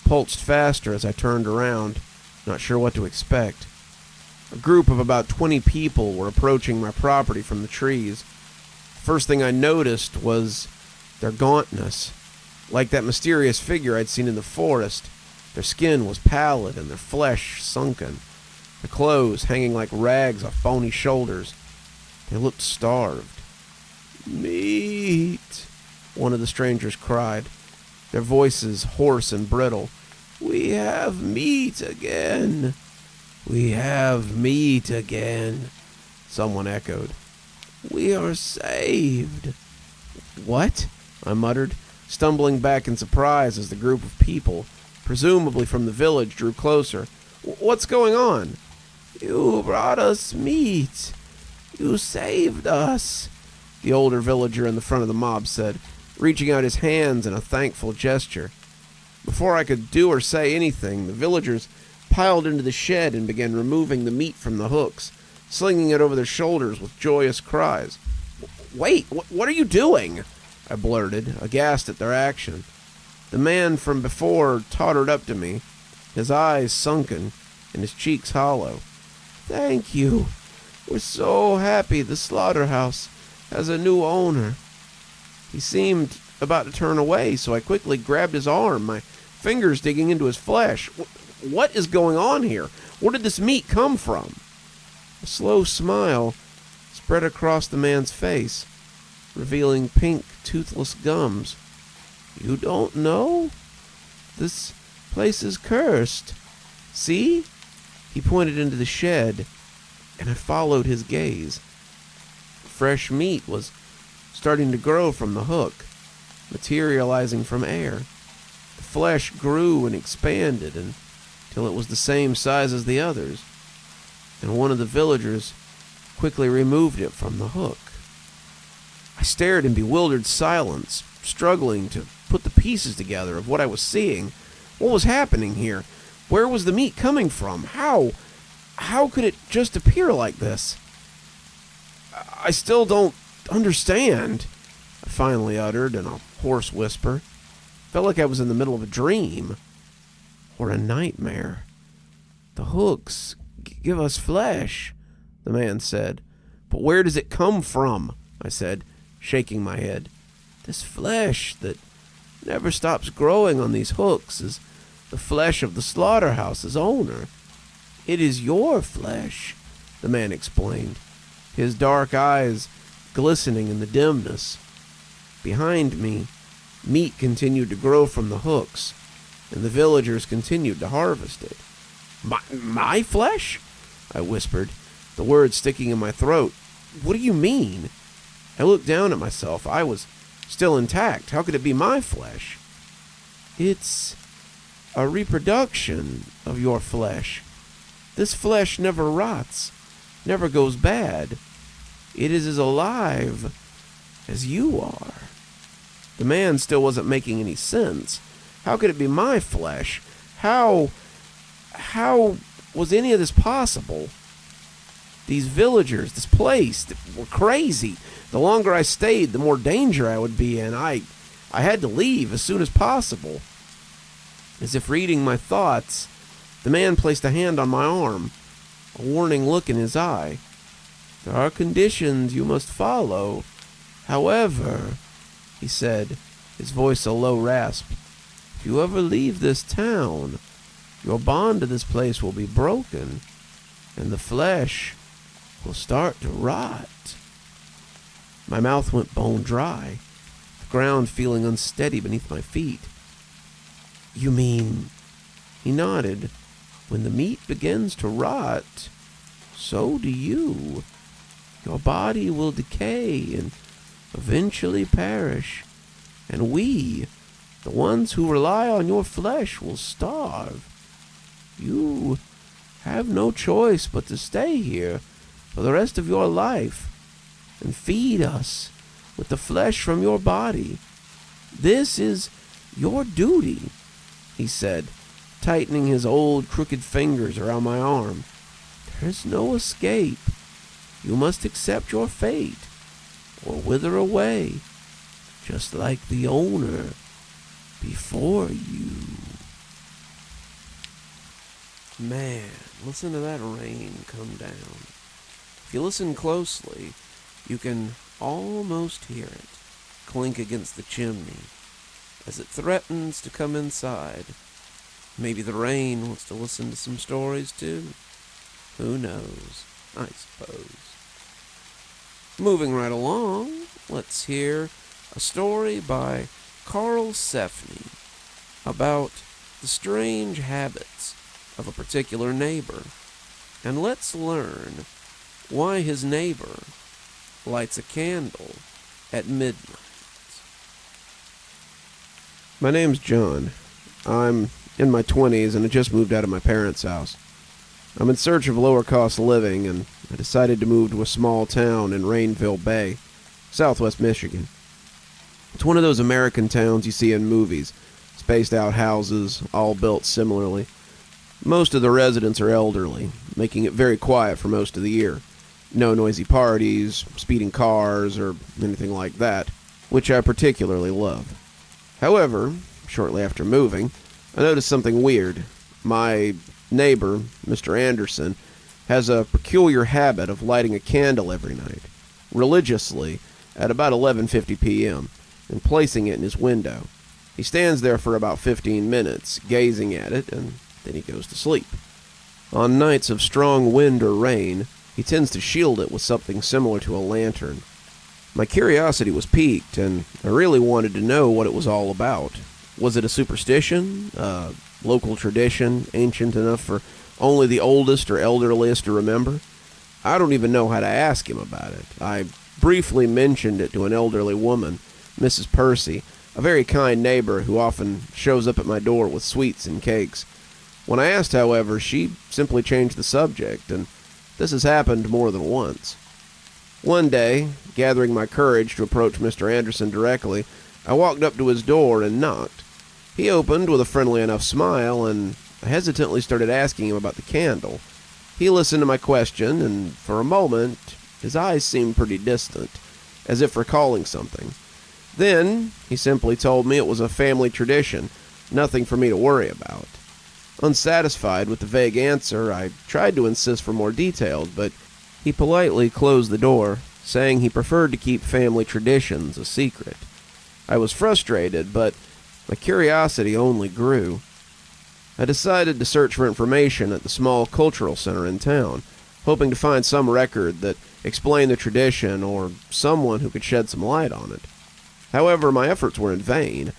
pulsed faster as I turned around, not sure what to expect. A group of about 20 people were approaching my property from the trees. First thing I noticed was their gauntness. Like that mysterious figure I'd seen in the forest, their skin was pallid and their flesh sunken, their clothes hanging like rags off bony shoulders. They looked starved. "Meat," one of the strangers cried, their voices hoarse and brittle. "We have meat again. We have meat again," someone echoed. "We are saved." "What?" I muttered, stumbling back in surprise as the group of people, presumably from the village, drew closer. "What's going on?" "You brought us meat. You saved us," the older villager in the front of the mob said, reaching out his hands in a thankful gesture. Before I could do or say anything, the villagers piled into the shed and began removing the meat from the hooks, slinging it over their shoulders with joyous cries. "Wait, what are you doing?" I blurted, aghast at their action. The man from before tottered up to me, his eyes sunken and his cheeks hollow. "Thank you. We're so happy the slaughterhouse has a new owner." He seemed about to turn away, so I quickly grabbed his arm, my fingers digging into his flesh. "What is going on here? Where did this meat come from?" A slow smile spread across the man's face, revealing pink, toothless gums. "You don't know? This place is cursed. See?" He pointed into the shed, and I followed his gaze. Fresh meat was starting to grow from the hook, materializing from air. The flesh grew and expanded until it was the same size as the others, and one of the villagers quickly removed it from the hook. I stared in bewildered silence, struggling to put the pieces together of what I was seeing. What was happening here? Where was the meat coming from? How could it just appear like this? "I still don't understand," I finally uttered in a hoarse whisper. Felt like I was in the middle of a dream or a nightmare. The hooks give us flesh, the man said. But where does it come from? I said, shaking my head. This flesh that never stops growing on these hooks is the flesh of the slaughterhouse's owner. It is your flesh, the man explained, his dark eyes glistening in the dimness. Behind me, meat continued to grow from the hooks, and the villagers continued to harvest it. My flesh? I whispered, the words sticking in my throat. What do you mean? I looked down at myself. I was still intact. How could it be my flesh? It's a reproduction of your flesh. This flesh never rots, never goes bad. It is as alive as you are. The man still wasn't making any sense. How could it be my flesh? How was any of this possible? These villagers, this place, were crazy. The longer I stayed, the more danger I would be in. I had to leave as soon as possible. As if reading my thoughts, the man placed a hand on my arm, a warning look in his eye. There are conditions you must follow. However, he said, his voice a low rasp, if you ever leave this town, your bond to this place will be broken, and the flesh will start to rot. My mouth went bone dry, the ground feeling unsteady beneath my feet. You mean, he nodded, when the meat begins to rot, so do you. Your body will decay and eventually perish, and we, the ones who rely on your flesh, will starve. You have no choice but to stay here for the rest of your life and feed us with the flesh from your body. This is your duty, he said, tightening his old crooked fingers around my arm. There is no escape. You must accept your fate or wither away, just like the owner before you. Man, listen to that rain come down. If you listen closely, you can almost hear it clink against the chimney as it threatens to come inside. Maybe the rain wants to listen to some stories too. Who knows, I suppose. Moving right along, let's hear a story by Carl Sefney about the strange habits of a particular neighbor. And let's learn why his neighbor lights a candle at midnight. My name's John. I'm in my 20s and I just moved out of my parents' house. I'm in search of lower cost living, and I decided to move to a small town in Rainville Bay, southwest Michigan. It's one of those American towns you see in movies, spaced out houses, all built similarly. Most of the residents are elderly, making it very quiet for most of the year. No noisy parties, speeding cars, or anything like that, which I particularly love. However, shortly after moving, I noticed something weird. My neighbor, Mr. Anderson, has a peculiar habit of lighting a candle every night, religiously, at about 11:50 p.m., and placing it in his window. He stands there for about 15 minutes, gazing at it, and then he goes to sleep. On nights of strong wind or rain, he tends to shield it with something similar to a lantern. My curiosity was piqued, and I really wanted to know what it was all about. Was it a superstition? A local tradition, ancient enough for only the oldest or elderliest to remember? I don't even know how to ask him about it. I briefly mentioned it to an elderly woman, Mrs. Percy, a very kind neighbor who often shows up at my door with sweets and cakes. When I asked, however, she simply changed the subject, and this has happened more than once. One day, gathering my courage to approach Mr. Anderson directly, I walked up to his door and knocked. He opened with a friendly enough smile, and I hesitantly started asking him about the candle. He listened to my question, and for a moment, his eyes seemed pretty distant, as if recalling something. Then, he simply told me it was a family tradition, nothing for me to worry about. Unsatisfied with the vague answer, I tried to insist for more details, but he politely closed the door, saying he preferred to keep family traditions a secret. I was frustrated, but my curiosity only grew. I decided to search for information at the small cultural center in town, hoping to find some record that explained the tradition or someone who could shed some light on it. However, my efforts were in vain.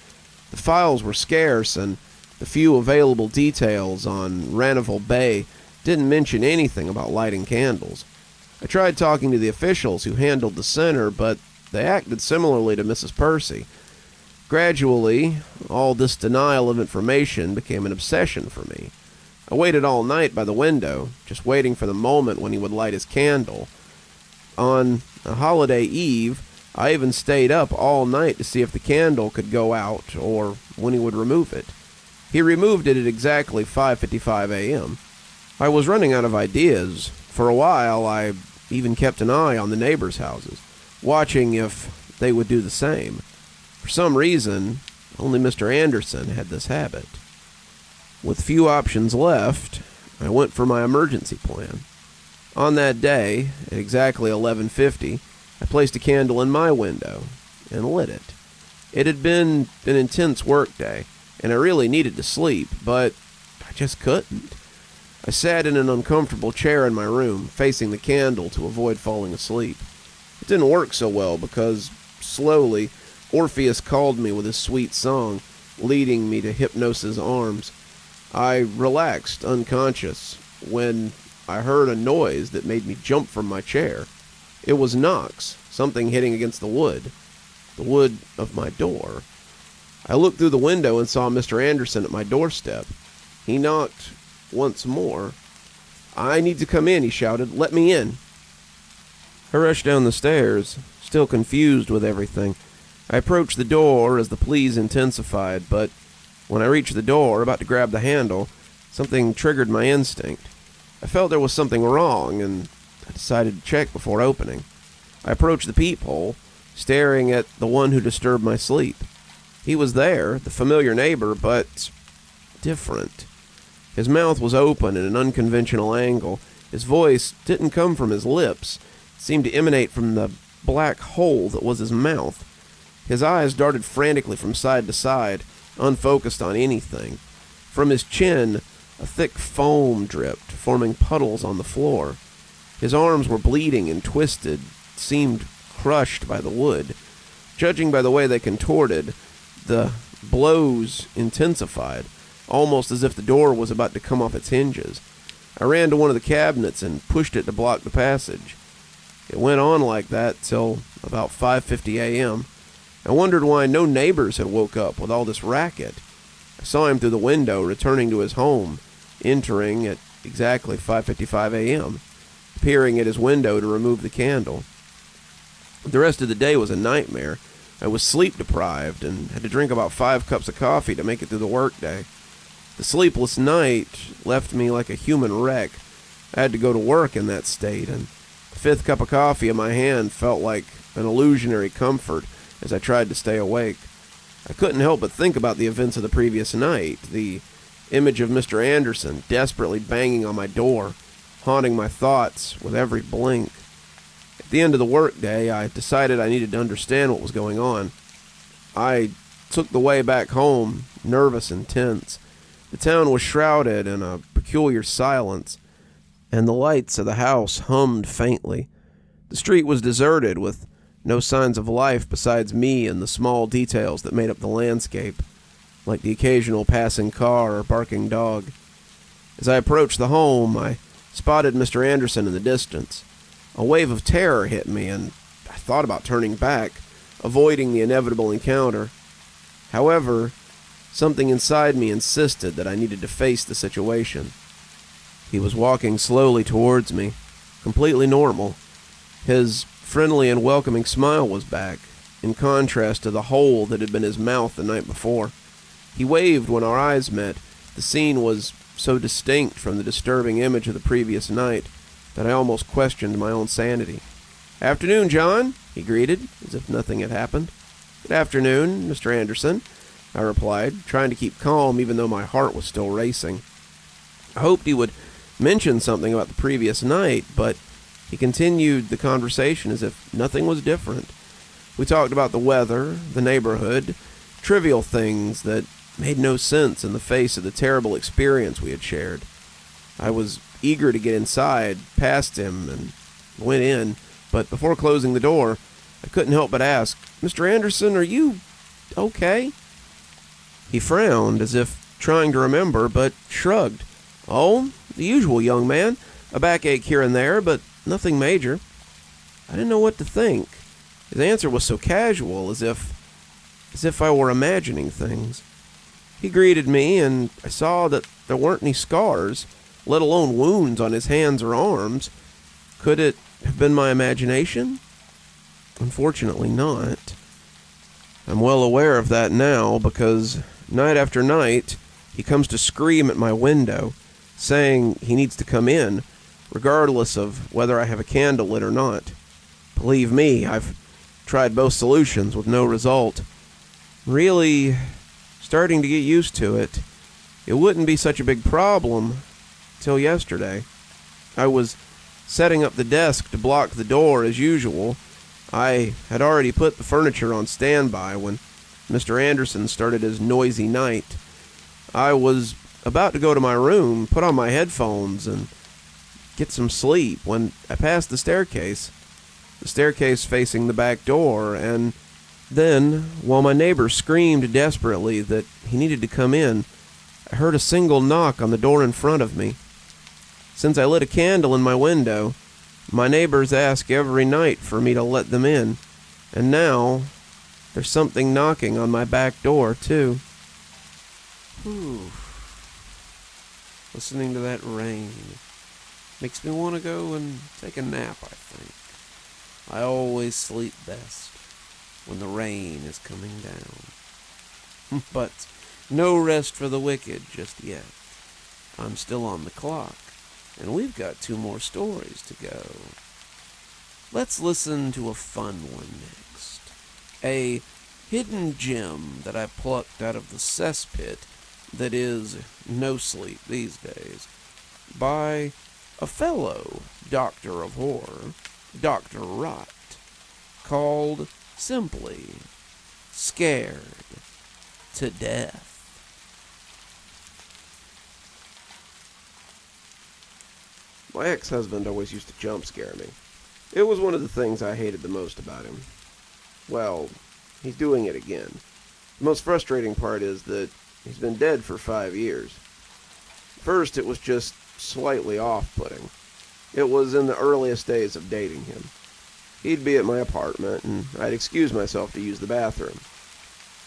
The files were scarce, and the few available details on Raneville Bay didn't mention anything about lighting candles. I tried talking to the officials who handled the center, but they acted similarly to Mrs. Percy. Gradually, all this denial of information became an obsession for me. I waited all night by the window, just waiting for the moment when he would light his candle. On a holiday eve, I even stayed up all night to see if the candle could go out or when he would remove it. He removed it at exactly 5:55 a.m. I was running out of ideas. For a while, I even kept an eye on the neighbors' houses, watching if they would do the same. For some reason, only Mr. Anderson had this habit. With few options left, I went for my emergency plan. On that day, at exactly 11:50, I placed a candle in my window and lit it. It had been an intense work day, and I really needed to sleep, but I just couldn't. I sat in an uncomfortable chair in my room, facing the candle to avoid falling asleep. It didn't work so well because, slowly, Orpheus called me with his sweet song, leading me to Hypnos's arms. I relaxed, unconscious, when I heard a noise that made me jump from my chair. It was knocks, something hitting against the wood of my door. I looked through the window and saw Mr. Anderson at my doorstep. He knocked once more. "I need to come in," he shouted. "Let me in." I rushed down the stairs, still confused with everything. I approached the door as the pleas intensified, but when I reached the door, about to grab the handle, something triggered my instinct. I felt there was something wrong, and I decided to check before opening. I approached the peephole, staring at the one who disturbed my sleep. He was there, the familiar neighbor, but different. His mouth was open at an unconventional angle. His voice didn't come from his lips. It seemed to emanate from the black hole that was his mouth. His eyes darted frantically from side to side, unfocused on anything. From his chin, a thick foam dripped, forming puddles on the floor. His arms were bleeding and twisted, seemed crushed by the wood. Judging by the way they contorted, the blows intensified, almost as if the door was about to come off its hinges. I ran to one of the cabinets and pushed it to block the passage. It went on like that till about 5:50 a.m. I wondered why no neighbors had woke up with all this racket. I saw him through the window, returning to his home, entering at exactly 5:55 a.m., peering at his window to remove the candle. The rest of the day was a nightmare. I was sleep-deprived and had to drink about 5 cups of coffee to make it through the workday. The sleepless night left me like a human wreck. I had to go to work in that state, and the 5th cup of coffee in my hand felt like an illusionary comfort as I tried to stay awake. I couldn't help but think about the events of the previous night, the image of Mr. Anderson desperately banging on my door, haunting my thoughts with every blink. At the end of the workday, I decided I needed to understand what was going on. I took the way back home, nervous and tense. The town was shrouded in a peculiar silence, and the lights of the house hummed faintly. The street was deserted, with no signs of life besides me and the small details that made up the landscape, like the occasional passing car or barking dog. As I approached the home, I spotted Mr. Anderson in the distance. A wave of terror hit me, and I thought about turning back, avoiding the inevitable encounter. However, something inside me insisted that I needed to face the situation. He was walking slowly towards me, completely normal. His friendly and welcoming smile was back, in contrast to the hole that had been his mouth the night before. He waved when our eyes met. The scene was so distinct from the disturbing image of the previous night that I almost questioned my own sanity. "Afternoon, John," he greeted, as if nothing had happened. "Good afternoon, Mr. Anderson," I replied, trying to keep calm even though my heart was still racing. I hoped he would mention something about the previous night, but he continued the conversation as if nothing was different. We talked about the weather, the neighborhood, trivial things that made no sense in the face of the terrible experience we had shared. I was eager to get inside, past him, and went in, but before closing the door, I couldn't help but ask, "Mr. Anderson, are you okay?" He frowned, as if trying to remember, but shrugged. "Oh, the usual, young man. A backache here and there, but nothing major." I didn't know what to think. His answer was so casual, as if I were imagining things. He greeted me, and I saw that there weren't any scars, let alone wounds on his hands or arms. Could it have been my imagination? Unfortunately not. I'm well aware of that now, because night after night, he comes to scream at my window, saying he needs to come in, regardless of whether I have a candle lit or not. Believe me, I've tried both solutions with no result. Really starting to get used to it. It wouldn't be such a big problem till yesterday. I was setting up the desk to block the door as usual. I had already put the furniture on standby when Mr. Anderson started his noisy night. I was about to go to my room, put on my headphones, and get some sleep when I passed the staircase facing the back door, and then, while my neighbor screamed desperately that he needed to come in, I heard a single knock on the door in front of me. Since I lit a candle in my window, my neighbors ask every night for me to let them in, and now there's something knocking on my back door, too. Listening to that rain makes me want to go and take a nap, I think. I always sleep best when the rain is coming down. But no rest for the wicked just yet. I'm still on the clock, and we've got 2 more stories to go. Let's listen to a fun one next. A hidden gem that I plucked out of the cesspit that is no sleep these days, by a fellow doctor of horror, Dr. Rot, called simply Scared to Death. My ex-husband always used to jump scare me. It was one of the things I hated the most about him. Well, he's doing it again. The most frustrating part is that he's been dead for 5 years. First, it was just slightly off-putting. It was in the earliest days of dating him. He'd be at my apartment, and I'd excuse myself to use the bathroom.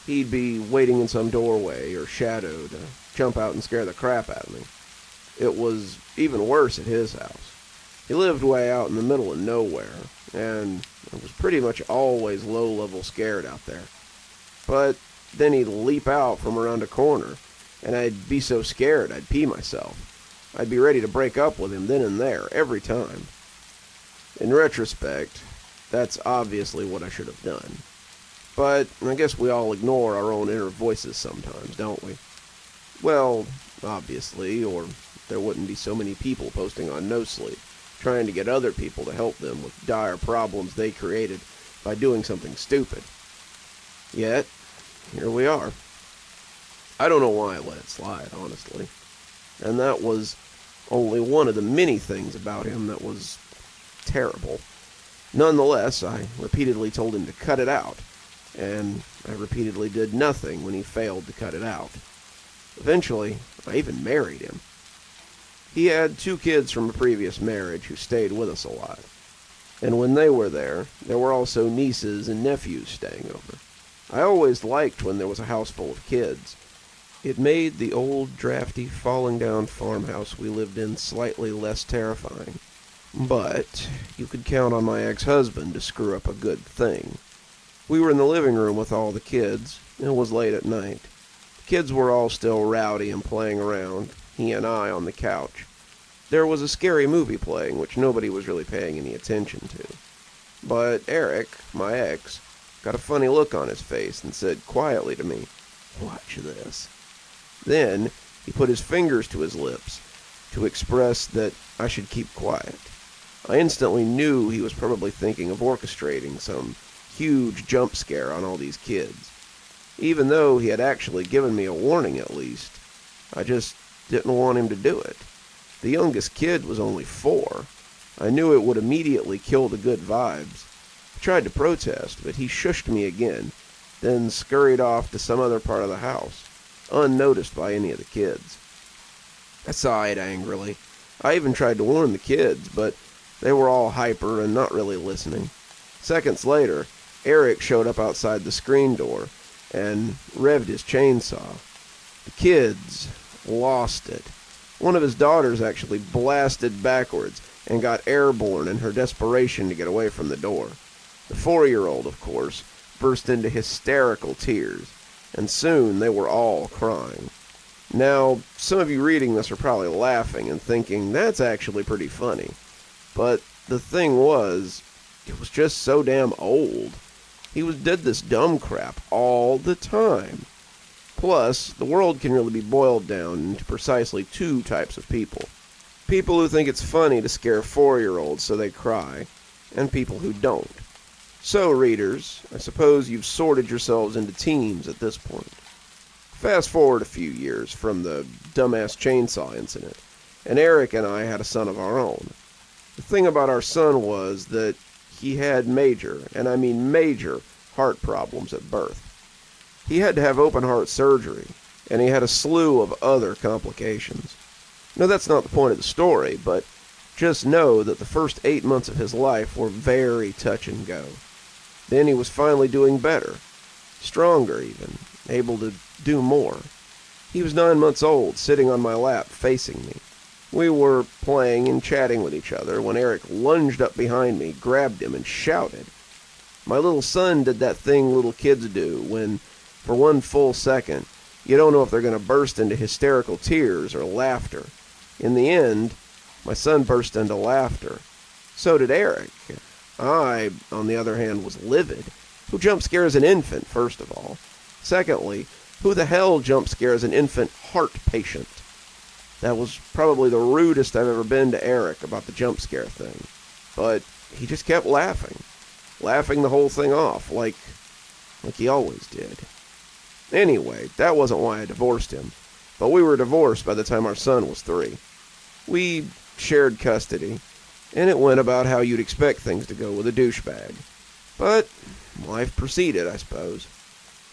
He'd be waiting in some doorway or shadow to jump out and scare the crap out of me. It was even worse at his house. He lived way out in the middle of nowhere, and I was pretty much always low-level scared out there. But then he'd leap out from around a corner, and I'd be so scared I'd pee myself. I'd be ready to break up with him then and there, every time. In retrospect, that's obviously what I should have done. But I guess we all ignore our own inner voices sometimes, don't we? Well, obviously, or there wouldn't be so many people posting on No Sleep, trying to get other people to help them with dire problems they created by doing something stupid. Yet, here we are. I don't know why I let it slide, honestly. And that was only one of the many things about him that was terrible. Nonetheless, I repeatedly told him to cut it out, and I repeatedly did nothing when he failed to cut it out. Eventually, I even married him. He had 2 kids from a previous marriage who stayed with us a lot. And when they were there were also nieces and nephews staying over. I always liked when there was a house full of kids. It made the old, drafty, falling-down farmhouse we lived in slightly less terrifying. But you could count on my ex-husband to screw up a good thing. We were in the living room with all the kids. It was late at night. The kids were all still rowdy and playing around, he and I on the couch. There was a scary movie playing, which nobody was really paying any attention to. But Eric, my ex, got a funny look on his face and said quietly to me, "Watch this." Then he put his fingers to his lips to express that I should keep quiet. I instantly knew he was probably thinking of orchestrating some huge jump scare on all these kids, even though he had actually given me a warning at least. I just didn't want him to do it. The youngest kid was only 4. I knew it would immediately kill the good vibes. I tried to protest, but he shushed me again, then scurried off to some other part of the house, unnoticed by any of the kids. I sighed angrily. I even tried to warn the kids, but they were all hyper and not really listening. Seconds later, Eric showed up outside the screen door and revved his chainsaw. The kids lost it. One of his daughters actually blasted backwards and got airborne in her desperation to get away from the door. The 4-year-old, of course, burst into hysterical tears, and soon they were all crying. Now, some of you reading this are probably laughing and thinking, that's actually pretty funny. But the thing was, it was just so damn old. He did this dumb crap all the time. Plus, the world can really be boiled down into precisely 2 types of people. People who think it's funny to scare 4-year-olds so they cry, and people who don't. So, readers, I suppose you've sorted yourselves into teams at this point. Fast forward a few years from the dumbass chainsaw incident, and Eric and I had a son of our own. The thing about our son was that he had major, and I mean major, heart problems at birth. He had to have open-heart surgery, and he had a slew of other complications. No, that's not the point of the story, but just know that the first 8 months of his life were very touch and go. Then he was finally doing better, stronger even, able to do more. He was 9 months old, sitting on my lap, facing me. We were playing and chatting with each other when Eric lunged up behind me, grabbed him, and shouted. My little son did that thing little kids do when, for 1 full second, you don't know if they're going to burst into hysterical tears or laughter. In the end, my son burst into laughter. So did Eric. I, on the other hand, was livid. Who jump scares an infant, first of all? Secondly, who the hell jump scares an infant heart patient? That was probably the rudest I've ever been to Eric about the jump scare thing. But he just kept laughing the whole thing off, like he always did. Anyway, that wasn't why I divorced him, but we were divorced by the time our son was 3. We shared custody, and it went about how you'd expect things to go with a douchebag. But life proceeded, I suppose.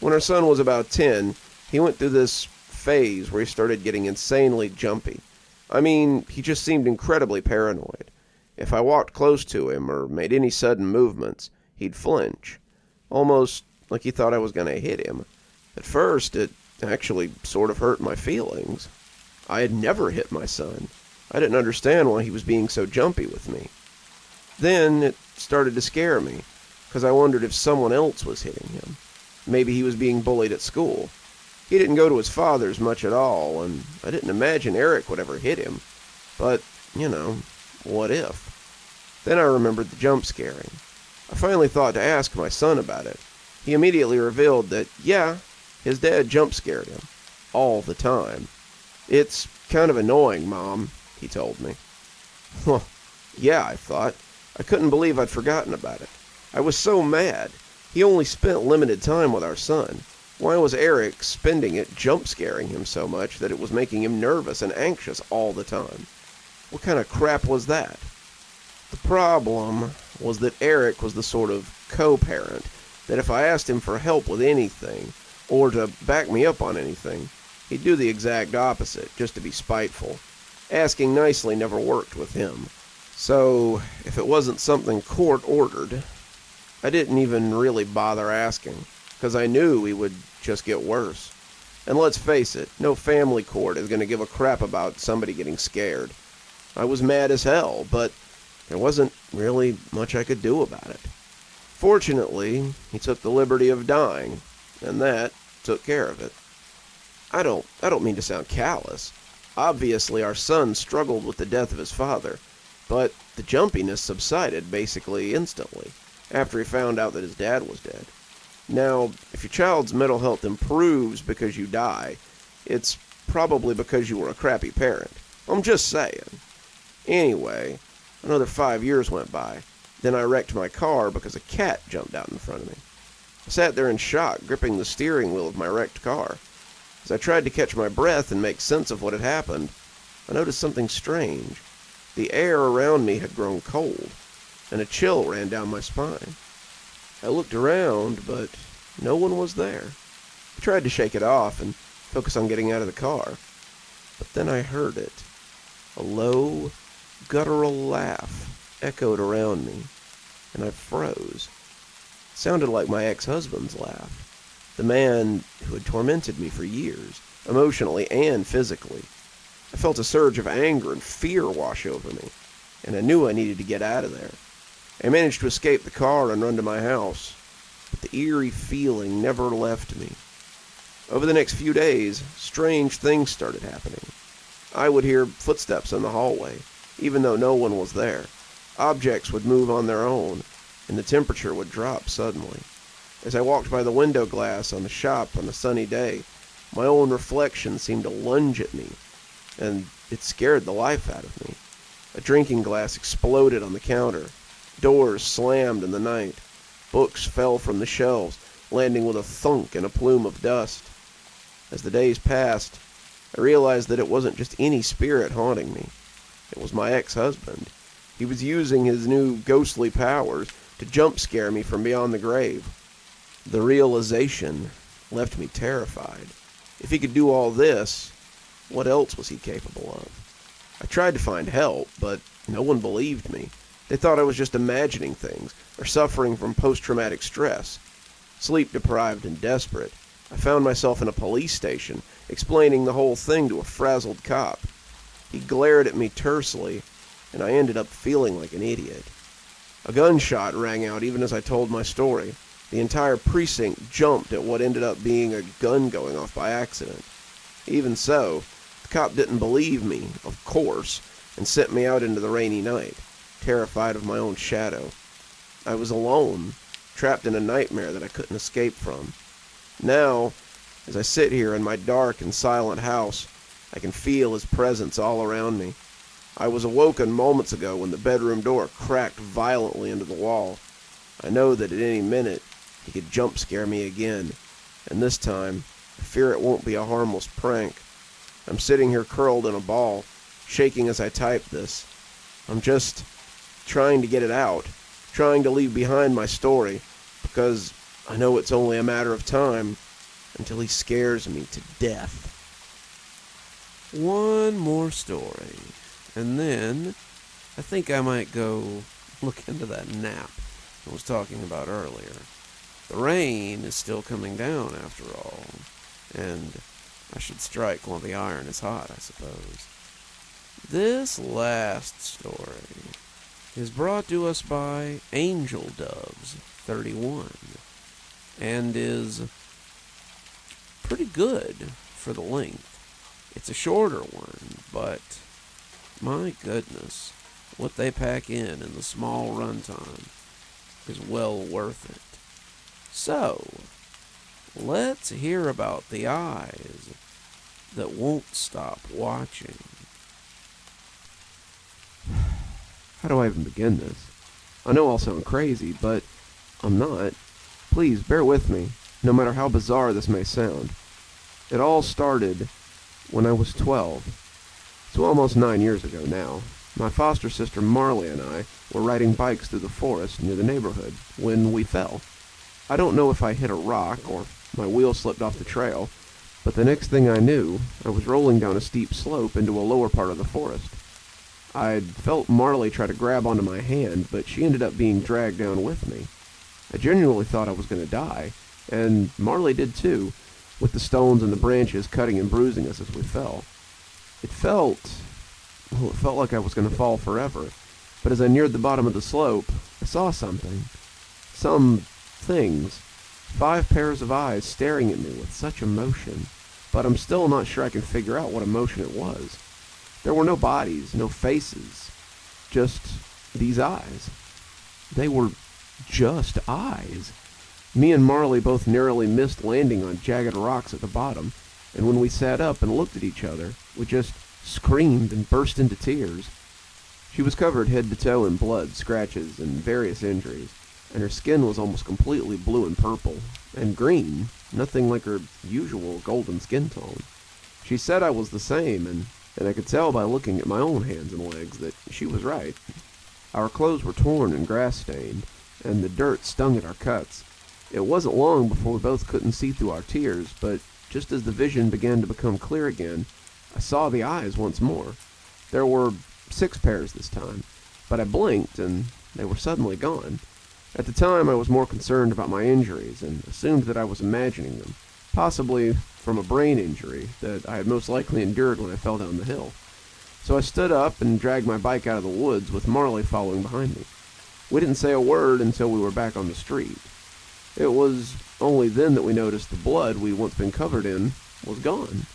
When our son was about 10, he went through this phase where he started getting insanely jumpy. I mean, he just seemed incredibly paranoid. If I walked close to him or made any sudden movements, he'd flinch, almost like he thought I was going to hit him. At first, it actually sort of hurt my feelings. I had never hit my son. I didn't understand why he was being so jumpy with me. Then it started to scare me, because I wondered if someone else was hitting him. Maybe he was being bullied at school. He didn't go to his father's much at all, and I didn't imagine Eric would ever hit him. But, what if? Then I remembered the jump scaring. I finally thought to ask my son about it. He immediately revealed that, yeah, his dad jump scared him. All the time. It's kind of annoying, Mom, he told me. Well, yeah, I thought. I couldn't believe I'd forgotten about it. I was so mad. He only spent limited time with our son. Why was Eric spending it jump scaring him so much that it was making him nervous and anxious all the time? What kind of crap was that? The problem was that Eric was the sort of co-parent that if I asked him for help with anything, or to back me up on anything, he'd do the exact opposite, just to be spiteful. Asking nicely never worked with him. So, if it wasn't something court-ordered, I didn't even really bother asking, because I knew he would just get worse. And let's face it, no family court is going to give a crap about somebody getting scared. I was mad as hell, but there wasn't really much I could do about it. Fortunately, he took the liberty of dying, and that took care of it. I don't mean to sound callous. Obviously, our son struggled with the death of his father, but the jumpiness subsided basically instantly after he found out that his dad was dead. Now, if your child's mental health improves because you die, it's probably because you were a crappy parent. I'm just saying. Anyway, another 5 years went by. Then I wrecked my car because a cat jumped out in front of me. I sat there in shock, gripping the steering wheel of my wrecked car. As I tried to catch my breath and make sense of what had happened, I noticed something strange. The air around me had grown cold, and a chill ran down my spine. I looked around, but no one was there. I tried to shake it off and focus on getting out of the car, but then I heard it. A low, guttural laugh echoed around me, and I froze. It sounded like my ex-husband's laugh, the man who had tormented me for years, emotionally and physically. I felt a surge of anger and fear wash over me, and I knew I needed to get out of there. I managed to escape the car and run to my house, but the eerie feeling never left me. Over the next few days, strange things started happening. I would hear footsteps in the hallway, even though no one was there. Objects would move on their own, and the temperature would drop suddenly. As I walked by the window glass on the shop on a sunny day, my own reflection seemed to lunge at me, and it scared the life out of me. A drinking glass exploded on the counter. Doors slammed in the night. Books fell from the shelves, landing with a thunk and a plume of dust. As the days passed, I realized that it wasn't just any spirit haunting me. It was my ex-husband. He was using his new ghostly powers to jump scare me from beyond the grave. The realization left me terrified. If he could do all this, what else was he capable of? I tried to find help, but no one believed me. They thought I was just imagining things or suffering from post-traumatic stress. Sleep-deprived and desperate, I found myself in a police station, explaining the whole thing to a frazzled cop. He glared at me tersely, and I ended up feeling like an idiot. A gunshot rang out even as I told my story. The entire precinct jumped at what ended up being a gun going off by accident. Even so, the cop didn't believe me, of course, and sent me out into the rainy night, terrified of my own shadow. I was alone, trapped in a nightmare that I couldn't escape from. Now, as I sit here in my dark and silent house, I can feel his presence all around me. I was awoken moments ago when the bedroom door cracked violently into the wall. I know that at any minute he could jump scare me again, and this time I fear it won't be a harmless prank. I'm sitting here curled in a ball, shaking as I type this. I'm just trying to get it out, trying to leave behind my story, because I know it's only a matter of time until he scares me to death. One more story, and then I think I might go look into that nap I was talking about earlier. The rain is still coming down after all, and I should strike while the iron is hot, I suppose. This last story is brought to us by Angel Doves 31 and is pretty good for the length. It's a shorter one, but my goodness, what they pack in the small runtime is well worth it. So, let's hear about the eyes that won't stop watching. How do I even begin this? I know I'll sound crazy, but I'm not. Please, bear with me, no matter how bizarre this may sound. It all started when I was 12. It's almost 9 years ago now. My foster sister Marley and I were riding bikes through the forest near the neighborhood when we fell. I don't know if I hit a rock or my wheel slipped off the trail, but the next thing I knew, I was rolling down a steep slope into a lower part of the forest. I'd felt Marley try to grab onto my hand, but she ended up being dragged down with me. I genuinely thought I was going to die, and Marley did too, with the stones and the branches cutting and bruising us as we fell. It felt like I was going to fall forever, but as I neared the bottom of the slope, I saw something. Some things. 5 pairs of eyes staring at me with such emotion, but I'm still not sure I can figure out what emotion it was. There were no bodies, no faces, just these eyes. They were just eyes. Me and Marley both narrowly missed landing on jagged rocks at the bottom, and when we sat up and looked at each other, we just screamed, and burst into tears. She was covered head to toe in blood, scratches, and various injuries, and her skin was almost completely blue and purple, and green, nothing like her usual golden skin tone. She said I was the same, and I could tell by looking at my own hands and legs that she was right. Our clothes were torn and grass-stained, and the dirt stung at our cuts. It wasn't long before we both couldn't see through our tears, but just as the vision began to become clear again, I saw the eyes once more. There were 6 pairs this time, but I blinked, and they were suddenly gone. At the time, I was more concerned about my injuries, and assumed that I was imagining them, possibly from a brain injury that I had most likely endured when I fell down the hill. So I stood up and dragged my bike out of the woods with Marley following behind me. We didn't say a word until we were back on the street. It was only then that we noticed the blood we'd once been covered in was gone.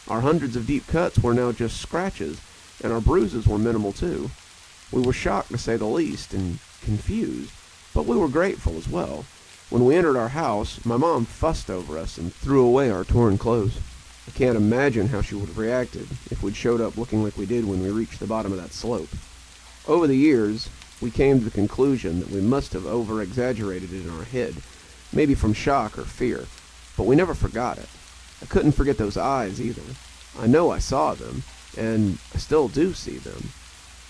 Our hundreds of deep cuts were now just scratches, and our bruises were minimal too. We were shocked, to say the least, and confused, but we were grateful as well. When we entered our house, my mom fussed over us and threw away our torn clothes. I can't imagine how she would have reacted if we'd showed up looking like we did when we reached the bottom of that slope. Over the years, we came to the conclusion that we must have over-exaggerated it in our head, maybe from shock or fear, but we never forgot it. I couldn't forget those eyes either. I know I saw them, and I still do see them.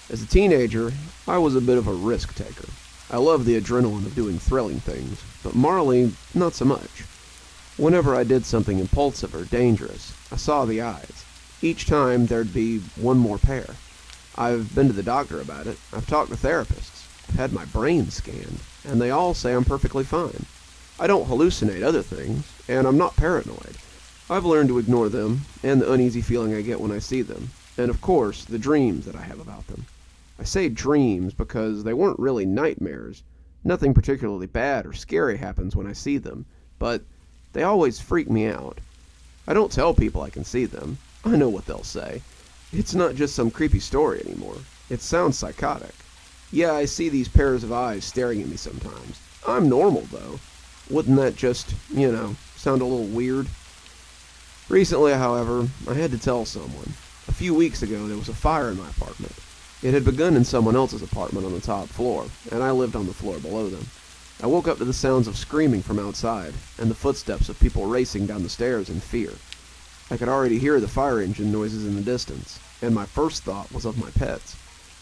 As a teenager, I was a bit of a risk taker. I loved the adrenaline of doing thrilling things, but Marley, not so much. Whenever I did something impulsive or dangerous, I saw the eyes. Each time, there'd be one more pair. I've been to the doctor about it. I've talked to therapists. I've had my brain scanned, and they all say I'm perfectly fine. I don't hallucinate other things, and I'm not paranoid. I've learned to ignore them, and the uneasy feeling I get when I see them, and of course, the dreams that I have about them. I say dreams because they weren't really nightmares. Nothing particularly bad or scary happens when I see them, but they always freak me out. I don't tell people I can see them. I know what they'll say. It's not just some creepy story anymore. It sounds psychotic. Yeah, I see these pairs of eyes staring at me sometimes. I'm normal, though. Wouldn't that just, sound a little weird? Recently, however, I had to tell someone. A few weeks ago, there was a fire in my apartment. It had begun in someone else's apartment on the top floor, and I lived on the floor below them. I woke up to the sounds of screaming from outside, and the footsteps of people racing down the stairs in fear. I could already hear the fire engine noises in the distance, and my first thought was of my pets.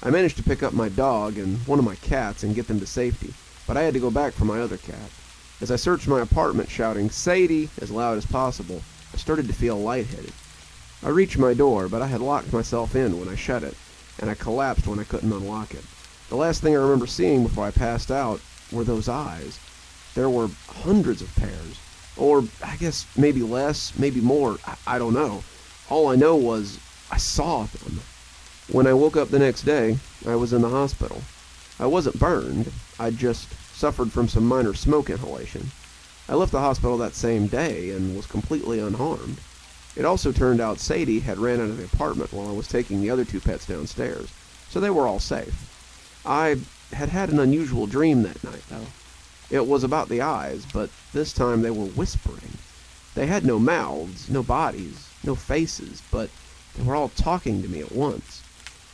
I managed to pick up my dog and one of my cats and get them to safety, but I had to go back for my other cat. As I searched my apartment shouting, "Sadie!" as loud as possible, I started to feel lightheaded. I reached my door, but I had locked myself in when I shut it, and I collapsed when I couldn't unlock it. The last thing I remember seeing before I passed out were those eyes. There were hundreds of pairs, or I guess maybe less, maybe more, I don't know. All I know was I saw them. When I woke up the next day, I was in the hospital. I wasn't burned, I'd just suffered from some minor smoke inhalation. I left the hospital that same day and was completely unharmed. It also turned out Sadie had ran out of the apartment while I was taking the other 2 pets downstairs, so they were all safe. I had had an unusual dream that night, though. It was about the eyes, but this time they were whispering. They had no mouths, no bodies, no faces, but they were all talking to me at once.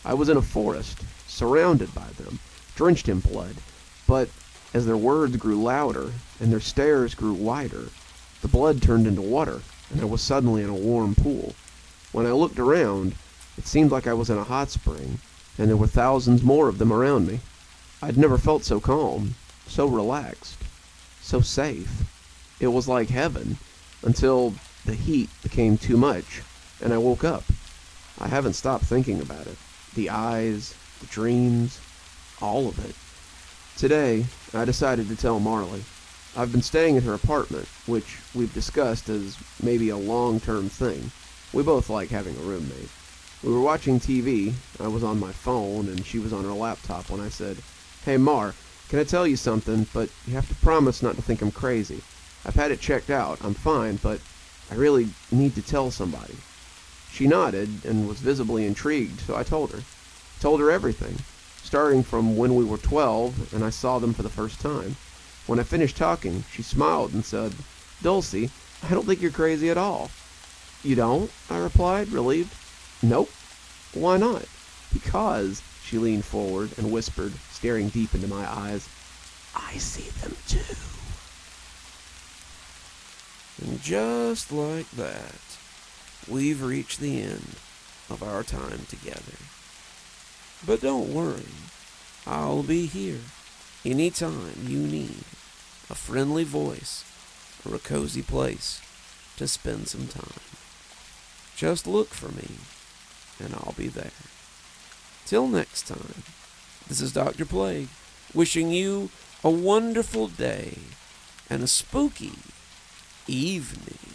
I was in a forest, surrounded by them, drenched in blood, but as their words grew louder and their stares grew wider, the blood turned into water, and I was suddenly in a warm pool. When I looked around, it seemed like I was in a hot spring, and there were thousands more of them around me. I'd never felt so calm, so relaxed, so safe. It was like heaven, until the heat became too much, and I woke up. I haven't stopped thinking about it. The eyes, the dreams, all of it. Today, I decided to tell Marley. I've been staying at her apartment, which we've discussed as maybe a long-term thing. We both like having a roommate. We were watching TV, I was on my phone, and she was on her laptop when I said, "Hey Mar, can I tell you something, but you have to promise not to think I'm crazy. I've had it checked out, I'm fine, but I really need to tell somebody." She nodded and was visibly intrigued, so I told her. Told her everything, starting from when we were 12 and I saw them for the first time. When I finished talking, she smiled and said, "Dulcie, I don't think you're crazy at all." "You don't?" I replied, relieved. "Nope." Why not? Because, she leaned forward and whispered, staring deep into my eyes, I see them too. And just like that, we've reached the end of our time together. But don't worry, I'll be here anytime you need a friendly voice or a cozy place to spend some time. Just look for me, and I'll be there. Till next time, this is Dr. Plague, wishing you a wonderful day and a spooky evening.